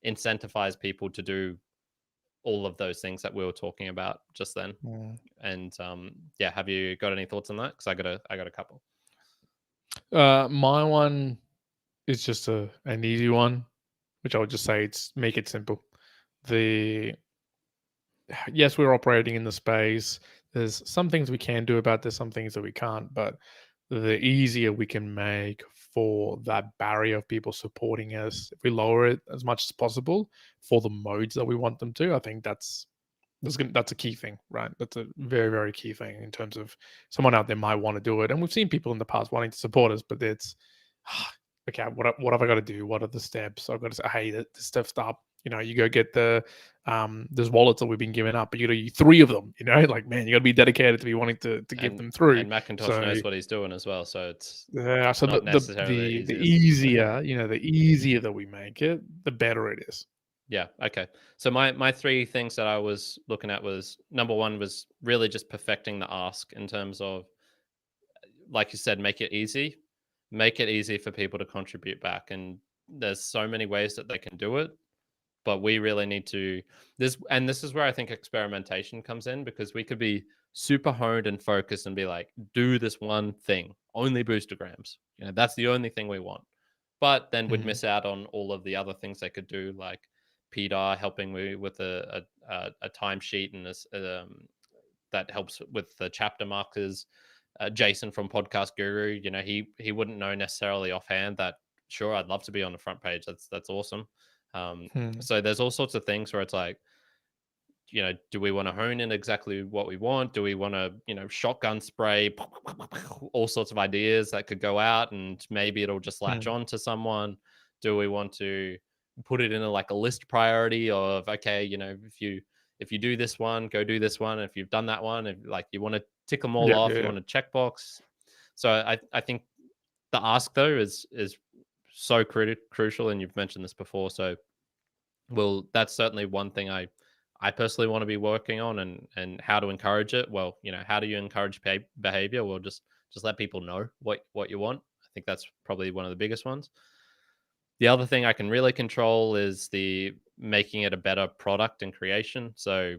Speaker 2: incentivize people to do all of those things that we were talking about just then? And have you got any thoughts on that? Because I got a couple.
Speaker 3: My one is just an easy one, which I would just say it's make it simple. Yes, we're operating in the space. There's some things we can do about this, some things that we can't, but the easier we can make for that barrier of people supporting us, if we lower it as much as possible for the modes that we want them to, I think that's a key thing, right? That's a very, very key thing in terms of someone out there might want to do it. And we've seen people in the past wanting to support us, but it's okay, what have I got to do? What are the steps? I've got to say, hey, this stuff's up. You go get there's wallets that we've been giving up, but you got to use 3 of them. Like, man, you got to be dedicated to be wanting to give them through.
Speaker 2: And McIntosh knows what he's doing as well, so it's
Speaker 3: so
Speaker 2: not necessarily
Speaker 3: the easier, the easier that we make it, the better it is.
Speaker 2: Yeah. Okay. So my 3 things that I was looking at was, number 1 was really just perfecting the ask in terms of, like you said, make it easy for people to contribute back. And there's so many ways that they can do it, but we really need to this is where I think experimentation comes in, because we could be super honed and focused and be like, do this one thing, only boostergrams. That's the only thing we want. But then we'd miss out on all of the other things they could do, like Petar helping me with a timesheet and this that helps with the chapter markers. Jason from Podcast Guru, he wouldn't know necessarily offhand that, sure, I'd love to be on the front page. That's awesome. So there's all sorts of things where it's like, do we want to hone in exactly what we want? Do we want to, shotgun spray all sorts of ideas that could go out and maybe it'll just latch on to someone? Do we want to put it in a list priority of, okay, if you do this one, go do this one. If you've done that one, if you want to tick them all off, you want to checkbox. So I think the ask though is so crucial, and you've mentioned this before. So, that's certainly one thing I personally want to be working on, and how to encourage it. Well, how do you encourage behavior? Well, just let people know what you want. I think that's probably one of the biggest ones. The other thing I can really control is the making it a better product and creation. So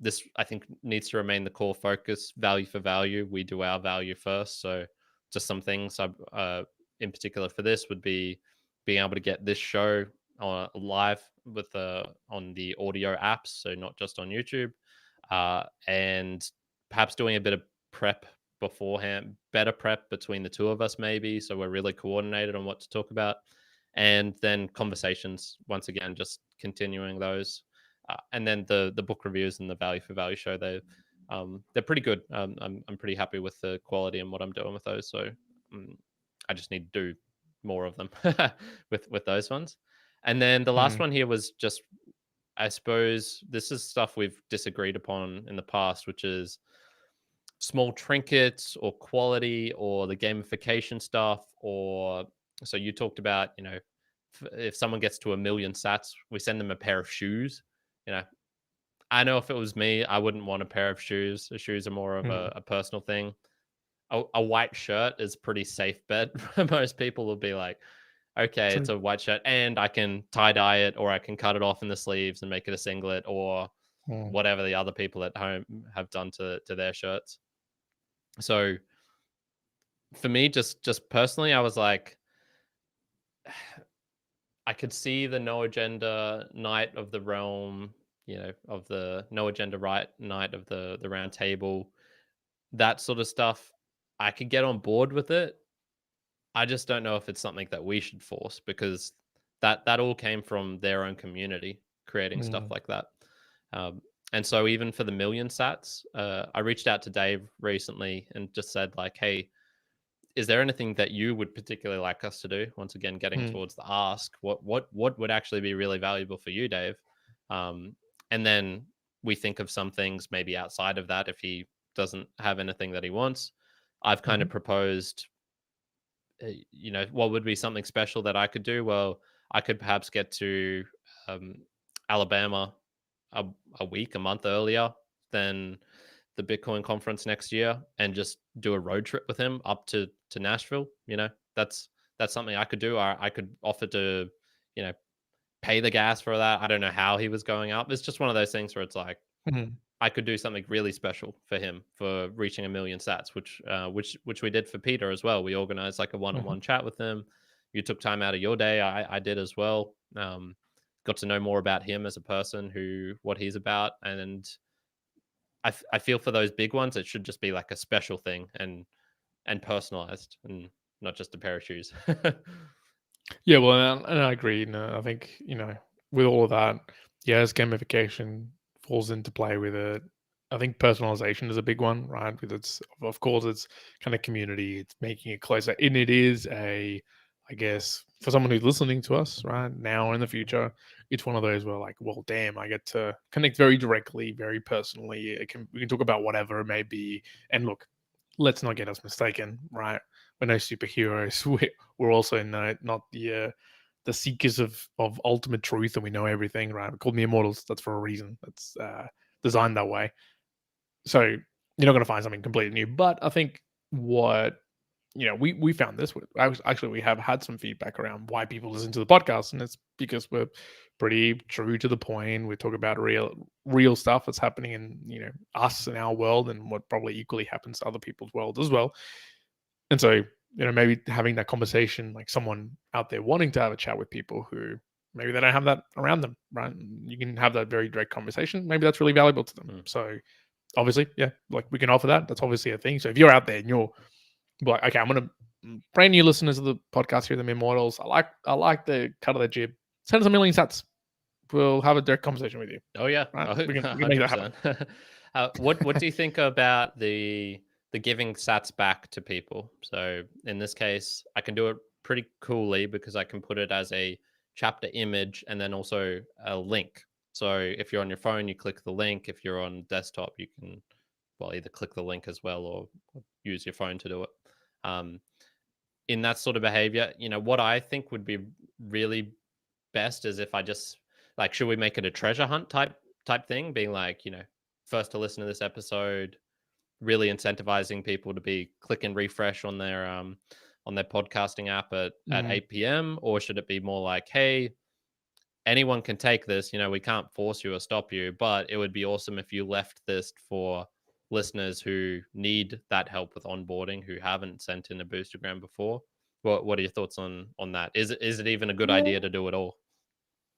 Speaker 2: this, I think, needs to remain the core focus. Value for value. We do our value first. So just some things in particular for this would be being able to get this show live with on the audio apps, so not just on YouTube, and perhaps doing a bit of prep beforehand, better prep between the 2 of us maybe, so we're really coordinated on what to talk about. And then conversations, once again, just continuing those, and then the book reviews and the value for value show, they're pretty good. I'm pretty happy with the quality and what I'm doing with those, so I just need to do more of them with those ones. And then the last one here was just, I suppose this is stuff we've disagreed upon in the past, which is small trinkets or quality or the gamification stuff. Or so you talked about, if someone gets to 1 million sats, we send them a pair of shoes. I know if it was me, I wouldn't want a pair of shoes. The shoes are more of a personal thing. A white shirt is pretty safe bet. Most people will be like, okay, it's a white shirt and I can tie dye it, or I can cut it off in the sleeves and make it a singlet, or whatever the other people at home have done to their shirts. So for me, just personally, I was like, I could see the no agenda night of the realm, of the no agenda night of the round table, that sort of stuff. I could get on board with it. I just don't know if it's something that we should force, because that all came from their own community creating stuff
Speaker 3: Mm.
Speaker 2: like that. And so even for the million sats, I reached out to Dave recently and just said like, hey, is there anything that you would particularly like us to do? Once again, getting
Speaker 3: Mm.
Speaker 2: towards the ask, what would actually be really valuable for you, Dave? And then we think of some things maybe outside of that if he doesn't have anything that he wants. I've kind
Speaker 3: Mhm.
Speaker 2: of proposed, what would be something special that I could do? Well, I could perhaps get to um, Alabama a, a month earlier than the Bitcoin conference next year, and just do a road trip with him up to Nashville. That's something I could do. I could offer to, you know, pay the gas for that. I don't know how he was going up. It's just one of those things where it's like,
Speaker 3: Mhm.
Speaker 2: I could do something really special for him for reaching 1 million sats, which we did for Peter as well. We organized like a
Speaker 3: Mhm.
Speaker 2: one-on-one chat with him. You took time out of your day. I did as well. Got to know more about him as a person, what he's about, and I feel for those big ones, it should just be like a special thing and personalized, and not just a pair of shoes.
Speaker 3: Yeah, well, and I agree. I think with all of that, yes, gamification falls into play with it. I think personalization is a big one, right? With its, of course, it's kind of community. It's making it closer, and it is I guess, for someone who's listening to us right now or in the future, it's one of those where like, well, damn, I get to connect very directly, very personally. We can talk about whatever it may be, and look, let's not get us mistaken, right? We're no superheroes. We're also not the seekers of ultimate truth, and we know everything, right? We're called Mere Mortals. That's for a reason. That's designed that way. So you're not going to find something completely new. But I think what we found this with actually we have had some feedback around why people listen to the podcast, and it's because we're pretty true to the point. We talk about real stuff that's happening in us in our world, and what probably equally happens to other people's world as well. And so, maybe having that conversation, like someone out there wanting to have a chat with people who maybe they don't have that around them, right? You can have that very direct conversation. Maybe that's really valuable to them.
Speaker 2: Mm.
Speaker 3: So, obviously, yeah, like we can offer that. That's obviously a thing. So, if you're out there and you're like, okay, I'm going to brand new listeners of the podcast here, the Immortals. I like the cut of the jib. Send us 1 million sats. We'll have a direct conversation with you.
Speaker 2: Oh yeah,
Speaker 3: Right?
Speaker 2: oh,
Speaker 3: We can make that happen.
Speaker 2: 100%. What do you think about the giving sats back to people? So in this case, I can do it pretty coolly because I can put it as a chapter image and then also a link. So if you're on your phone, you click the link. If you're on desktop, you can, well, either click the link as well or use your phone to do it. Um, in that sort of behavior, what I think would be really best is if I just, like, should we make it a treasure hunt type thing, being like, first to listen to this episode, really incentivizing people to be click and refresh on their podcasting app at
Speaker 3: Mm.
Speaker 2: 8 p.m., or should it be more like, hey, anyone can take this, we can't force you or stop you, but it would be awesome if you left this for listeners who need that help with onboarding, who haven't sent in a boostergram before. What are your thoughts on that? Is it even a good
Speaker 3: Yeah.
Speaker 2: idea to do it all?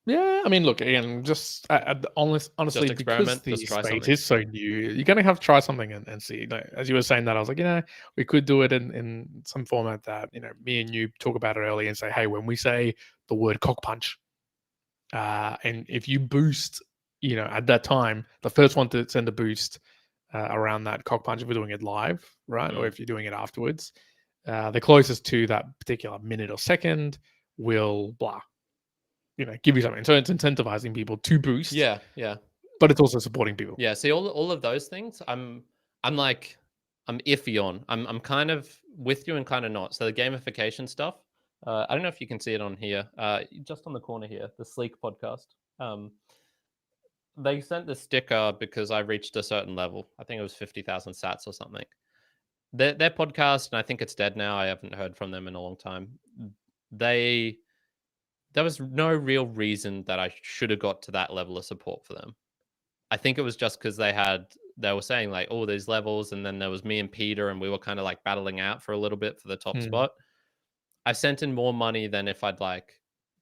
Speaker 3: Yeah, I mean, look again. Just honestly,
Speaker 2: Just
Speaker 3: because
Speaker 2: experiment,
Speaker 3: the
Speaker 2: just try
Speaker 3: space
Speaker 2: something.
Speaker 3: is so new, you're gonna have to try something and see. Like, as you were saying that, I was like, we could do it in some format that me and you talk about it early and say, hey, when we say the word cock punch, and if you boost, at that time, the first one to send a boost around that cock punch, if we're doing it live, right, or
Speaker 2: Mm.
Speaker 3: if you're doing it afterwards, the closest to that particular minute or second will blah give you something. So it's incentivizing people to boost,
Speaker 2: Yeah, yeah,
Speaker 3: but it's also supporting people.
Speaker 2: yeah. See, all of those things, I'm like, I'm iffy on. I'm kind of with you and kind of not. So the gamification stuff, I don't know if you can see it on here, just on the corner here, the Sleek podcast. Um, they sent the sticker because I reached a certain level. I think it was 50,000 sats or something. Their podcast, and I think it's dead now. I haven't heard from them in a long time. They There was no real reason that I should have got to that level of support for them. I think it was just because they had they were saying like, oh, there's levels, and then there was me and Peter, and we were kind of like battling out for a little bit for the top spot. I sent in more money than if I'd like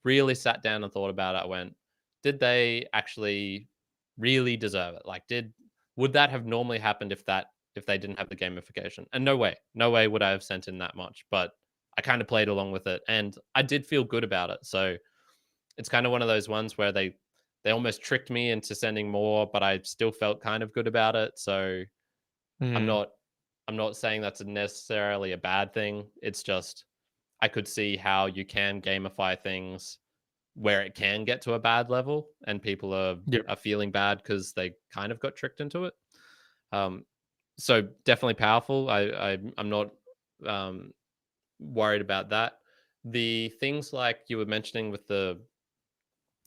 Speaker 2: really sat down and thought about it. I went, did they actually really deserve it? Like, would that have normally happened if they didn't have the gamification? And no way would I have sent in that much. But I kind of played along with it, and I did feel good about it. So it's kind of one of those ones where they almost tricked me into sending more, but I still felt kind of good about it. So I'm not saying that's necessarily a bad thing. It's just I could see how you can gamify things where it can get to a bad level and people are feeling bad because they kind of got tricked into it. So definitely powerful. I'm not worried about that. The things like you were mentioning with the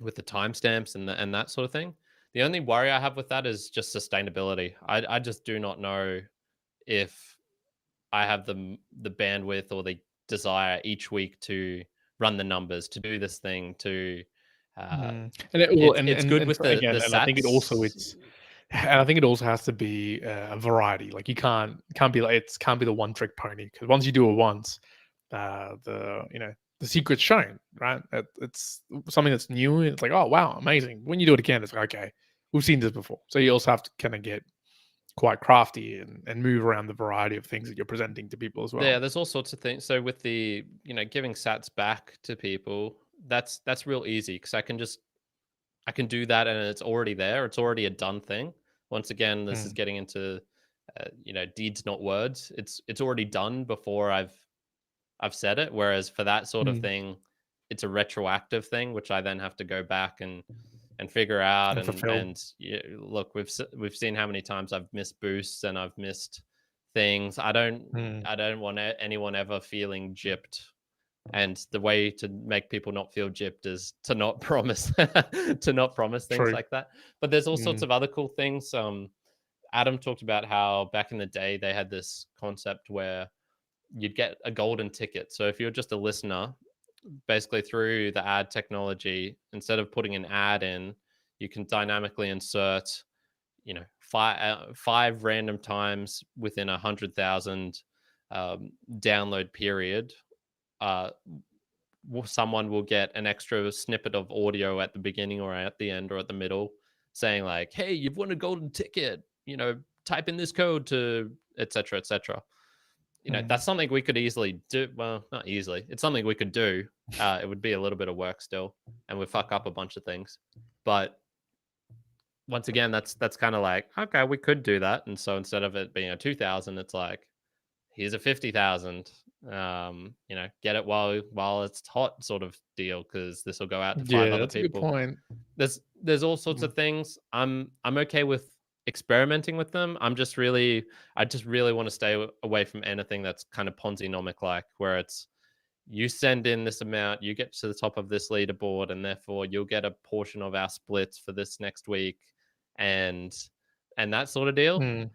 Speaker 2: timestamps and that sort of thing. The only worry I have with that is just sustainability. I just do not know if I have the bandwidth or the desire each week to run the numbers, to do this thing, to
Speaker 3: and it will,
Speaker 2: it's good with the
Speaker 3: again,
Speaker 2: sats.
Speaker 3: and I think it also has to be a variety. Like you can't be like can't be the one trick pony, because once you do it once, the secret's shown, right? It's something that's new. And it's like, oh wow, amazing. When you do it again, it's like, okay, we've seen this before. So you also have to kind of get quite crafty and move around the variety of things that you're presenting to people as well.
Speaker 2: Yeah, there's all sorts of things. So with the giving sats back to people, that's real easy because I can do that and it's already there. It's already a done thing. Once again, this is getting into deeds not words. It's already done before I've said it. Whereas for that sort of thing, it's a retroactive thing, which I then have to go back and figure out and look, we've seen how many times I've missed boosts and I've missed things. I don't want anyone ever feeling gypped. And the way to make people not feel gypped is to not promise things like that. But there's all sorts of other cool things. Adam talked about how back in the day they had this concept where you'd get a golden ticket. So if you're just a listener, basically through the ad technology, instead of putting an ad in, you can dynamically insert, five random times within 100,000 download period. Someone will get an extra snippet of audio at the beginning or at the end or at the middle saying like, hey, you've won a golden ticket, type in this code to etc etc. That's something we could easily do. Well, not easily, it's something we could do. It would be a little bit of work still and we fuck up a bunch of things, but once again, that's kind of like, okay, we could do that. And so instead of it being a 2,000, it's like, here's a 50,000. Get it while it's hot, sort of deal, because this will go out to 5 other people.
Speaker 3: A good point.
Speaker 2: There's all sorts of things. I'm okay with experimenting with them. I just really want to stay away from anything that's kind of Ponzi-nomic like, where it's you send in this amount, you get to the top of this leaderboard, and therefore you'll get a portion of our splits for this next week, and that sort of deal.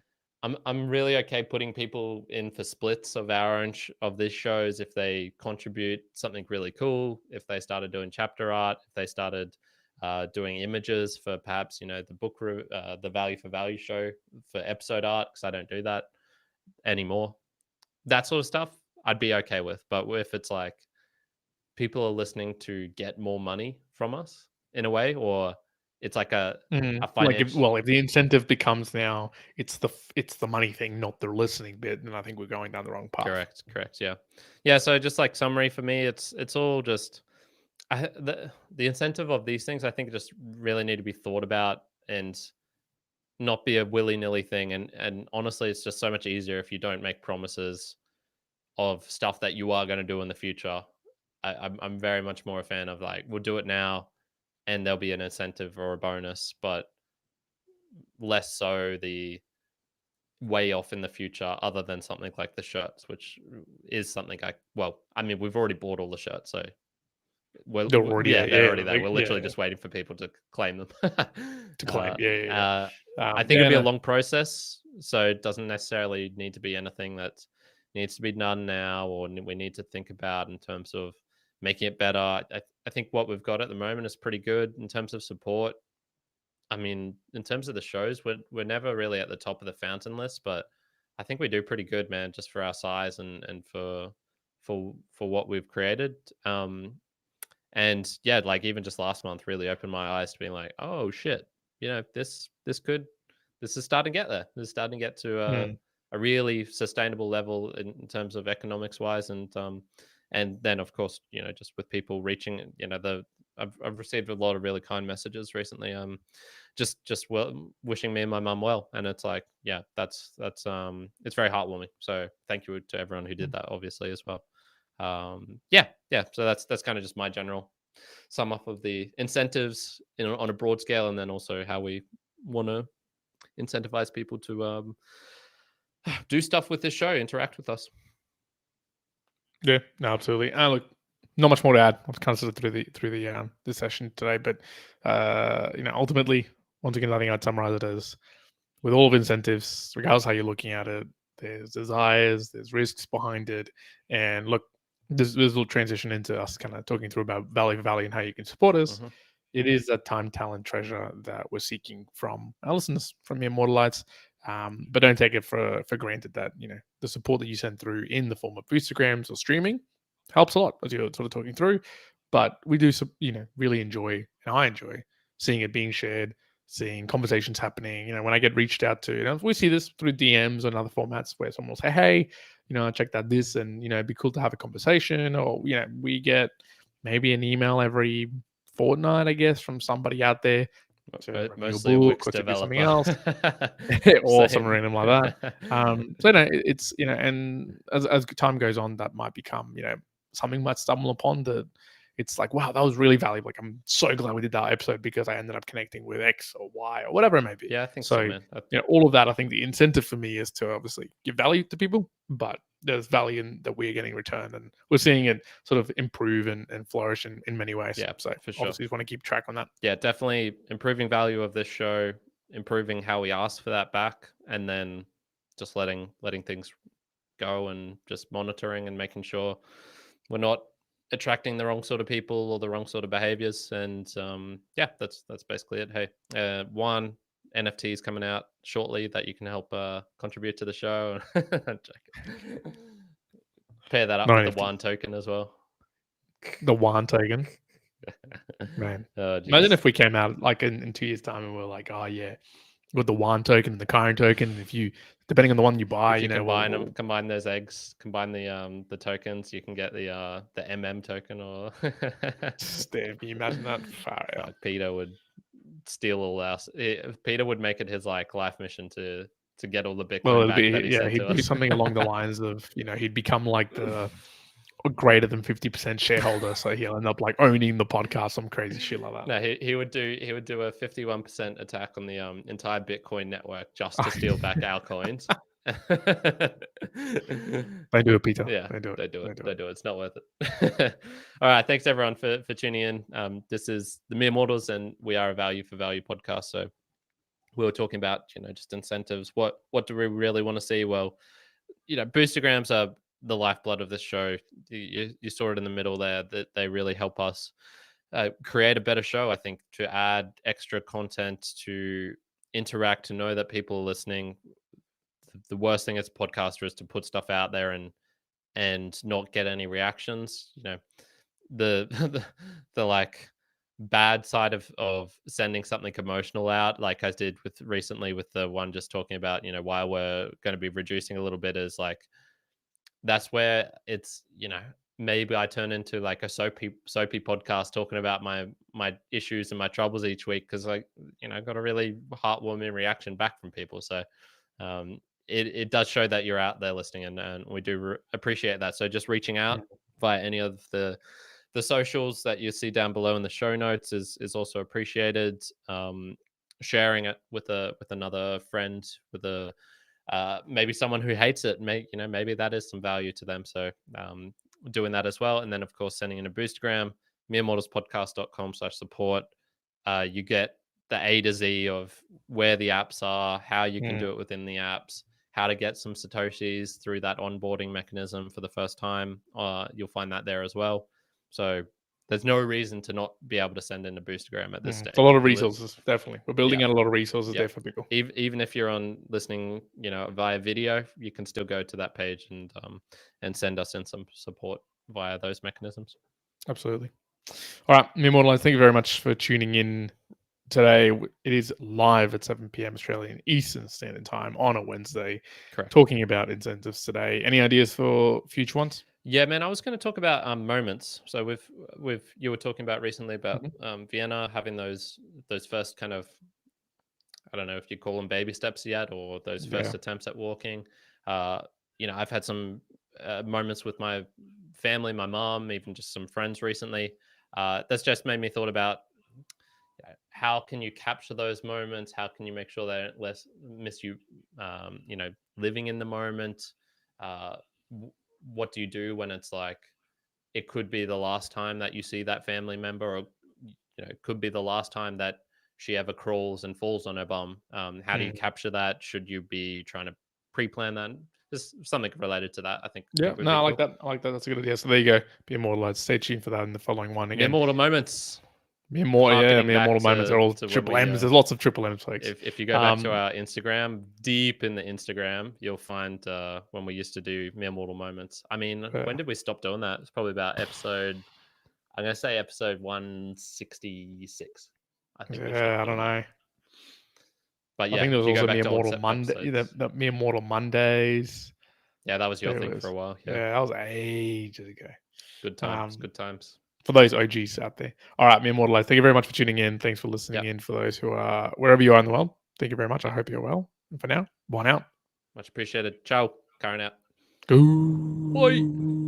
Speaker 2: I'm really okay putting people in for splits of our own of these shows if they contribute something really cool. If they started doing chapter art, if they started doing images for perhaps the book the value for value show for episode art, because I don't do that anymore. That sort of stuff I'd be okay with. But if it's like people are listening to get more money from us in a way, or it's like a financial...
Speaker 3: if the incentive becomes now it's the money thing, not the listening bit, then I think we're going down the wrong path.
Speaker 2: Correct. Yeah. So just like summary for me, it's all just the incentive of these things. I think just really need to be thought about and not be a willy-nilly thing. And honestly, it's just so much easier if you don't make promises of stuff that you are going to do in the future. I'm very much more a fan of like, we'll do it now and there'll be an incentive or a bonus, but less so the way off in the future, other than something like the shirts, which is something we've already bought all the shirts, so they're already there. We're literally just waiting for people to claim them. I think it'll be a long process, so it doesn't necessarily need to be anything that needs to be done now or we need to think about in terms of making it better. I think what we've got at the moment is pretty good in terms of support. I mean, in terms of the shows, we're never really at the top of the fountain list, but I think we do pretty good, man, just for our size and for what we've created. And yeah, like even just last month really opened my eyes to being like, oh shit, this is starting to get there. This is starting to get to
Speaker 3: Mm.
Speaker 2: a really sustainable level in terms of economics wise, and then of course, just with people reaching, I've received a lot of really kind messages recently. Just wishing me and my mum well, and it's like, yeah, that's it's very heartwarming. So thank you to everyone who did that, obviously, as well. Yeah, so that's kind of just my general sum up of the incentives on a broad scale, and then also how we want to incentivize people to do stuff with this show, interact with us.
Speaker 3: Yeah, no, absolutely. Look, not much more to add. I've kind of sort of through the session today, but ultimately, once again, I think I'd summarize it as, with all of incentives, regardless how you're looking at it, there's desires, there's risks behind it, and look, this will transition into us kind of talking through about value for value and how you can support us.
Speaker 2: Mm-hmm.
Speaker 3: It is a time, talent, treasure that we're seeking from our listeners, from Mere Mortalites. But don't take it for granted that the support that you send through in the form of boostagrams or streaming helps a lot, as you're sort of talking through. But we do really enjoy, and I enjoy seeing it being shared, seeing conversations happening. When I get reached out to, we see this through DMs and other formats where someone will say, "Hey, I checked out this, and it'd be cool to have a conversation." Or we get maybe an email every fortnight, I guess, from somebody out there to review
Speaker 2: Mostly
Speaker 3: a
Speaker 2: a
Speaker 3: book
Speaker 2: Wix
Speaker 3: or to do something else.
Speaker 2: developer.
Speaker 3: Or something
Speaker 2: Same.
Speaker 3: random like that. So it's and as time goes on, that might become something might stumble upon that. It's like, wow, that was really valuable. Like, I'm so glad we did that episode because I ended up connecting with X or Y or whatever it may be.
Speaker 2: Yeah, I think so, man.
Speaker 3: All of that. I think the incentive for me is to obviously give value to people, but there's value in that we're getting returned, and we're seeing it sort of improve and flourish in many ways.
Speaker 2: Yeah,
Speaker 3: so
Speaker 2: for sure.
Speaker 3: Obviously, you want to keep track on that.
Speaker 2: Yeah, definitely improving value of this show, improving how we ask for that back, and then just letting things go and just monitoring and making sure we're not attracting the wrong sort of people or the wrong sort of behaviors. And yeah, that's basically it. Hey, one NFT is coming out shortly that you can help contribute to the show. Pair that up
Speaker 3: No
Speaker 2: with the
Speaker 3: NFT.
Speaker 2: Juan token as well.
Speaker 3: The Juan token. Man, imagine if we came out like in 2 years' time and we're like, oh yeah, with the Juan token and the Karen token, if you, depending on the one you buy,
Speaker 2: if you combine those eggs, combine the tokens, you can get the token. Or
Speaker 3: Steve, can you imagine that? Far out.
Speaker 2: Peter would steal all our. Peter would make it his like life mission to get all the Bitcoin back that he sent to us.
Speaker 3: He'd do something along the lines of he'd become like the greater than 50% shareholder, so he'll end up like owning the podcast, some crazy shit like that.
Speaker 2: No, he would do a 51% attack on the entire Bitcoin network just to steal back our coins.
Speaker 3: They do it, Peter.
Speaker 2: Yeah,
Speaker 3: they do it.
Speaker 2: It's not worth it. All right, thanks everyone for tuning in. This is the Mere Mortals, and we are a value for value podcast. So we were talking about just incentives. What do we really want to see? Well, boostagrams are the lifeblood of this show. You saw it in the middle there, that they really help us create a better show. I think to add extra content, to interact, to know that people are listening. The worst thing as a podcaster is to put stuff out there and not get any reactions. The like bad side of sending something emotional out, like I did with recently with the one just talking about why we're going to be reducing a little bit, is like that's where it's maybe I turn into like a soapy podcast talking about my issues and my troubles each week, because I got a really heartwarming reaction back from people. So it does show that you're out there listening, and we do appreciate that. So just reaching out via any of the socials that you see down below in the show notes is also appreciated. Sharing it with another friend, with a maybe someone who hates it, maybe that is some value to them. So doing that as well. And then of course sending in a boostagram, meremortalspodcast.com/support. You get the A to Z of where the apps are, how you can do it within the apps, how to get some Satoshis through that onboarding mechanism for the first time. You'll find that there as well. So there's no reason to not be able to send in a Boostagram at this stage.
Speaker 3: It's a lot of
Speaker 2: You
Speaker 3: resources, definitely. We're building out a lot of resources there for people.
Speaker 2: Even if you're on listening, via video, you can still go to that page and send us in some support via those mechanisms.
Speaker 3: Absolutely. All right, Mere Mortalites, thank you very much for tuning in today. It is live at 7 p.m. Australian Eastern Standard Time on a Wednesday.
Speaker 2: Correct.
Speaker 3: Talking about incentives today. Any ideas for future ones?
Speaker 2: Yeah, man. I was going to talk about moments. So you were talking about recently about Vienna having those first kind of, I don't know if you call them baby steps yet, or those first attempts at walking. I've had some moments with my family, my mom, even just some friends recently. That's just made me thought about how can you capture those moments? How can you make sure they don't miss you, living in the moment? What do you do when it's like, it could be the last time that you see that family member, or, it could be the last time that she ever crawls and falls on her bum. How do you capture that? Should you be trying to pre-plan that? Just something related to that, I think.
Speaker 3: Yeah, no, I like that. I like that. That's a good idea. So there you go. Be Immortalized. Stay tuned for that in the following one. Again,
Speaker 2: Immortal moments.
Speaker 3: Mere Mortal moments are all triple M's. There's lots of triple M's, folks.
Speaker 2: If you go back to our Instagram, deep in the Instagram, you'll find when we used to do Mere Mortal moments. I mean, when did we stop doing that? It's probably about episode 166. I think.
Speaker 3: Yeah, I don't know.
Speaker 2: But yeah,
Speaker 3: I think there was also Mere Mortal Monday. The Mere Mortal Mondays.
Speaker 2: Yeah, that was your thing for a while.
Speaker 3: Yeah, that was ages ago.
Speaker 2: Good times. Good times.
Speaker 3: For those OGs out there. All right, Mere Mortalites, thank you very much for tuning in. Thanks for listening in. For those who are wherever you are in the world, thank you very much. I hope you're well. And for now, one out.
Speaker 2: Much appreciated. Ciao. Karen out.
Speaker 3: Go.
Speaker 2: Bye.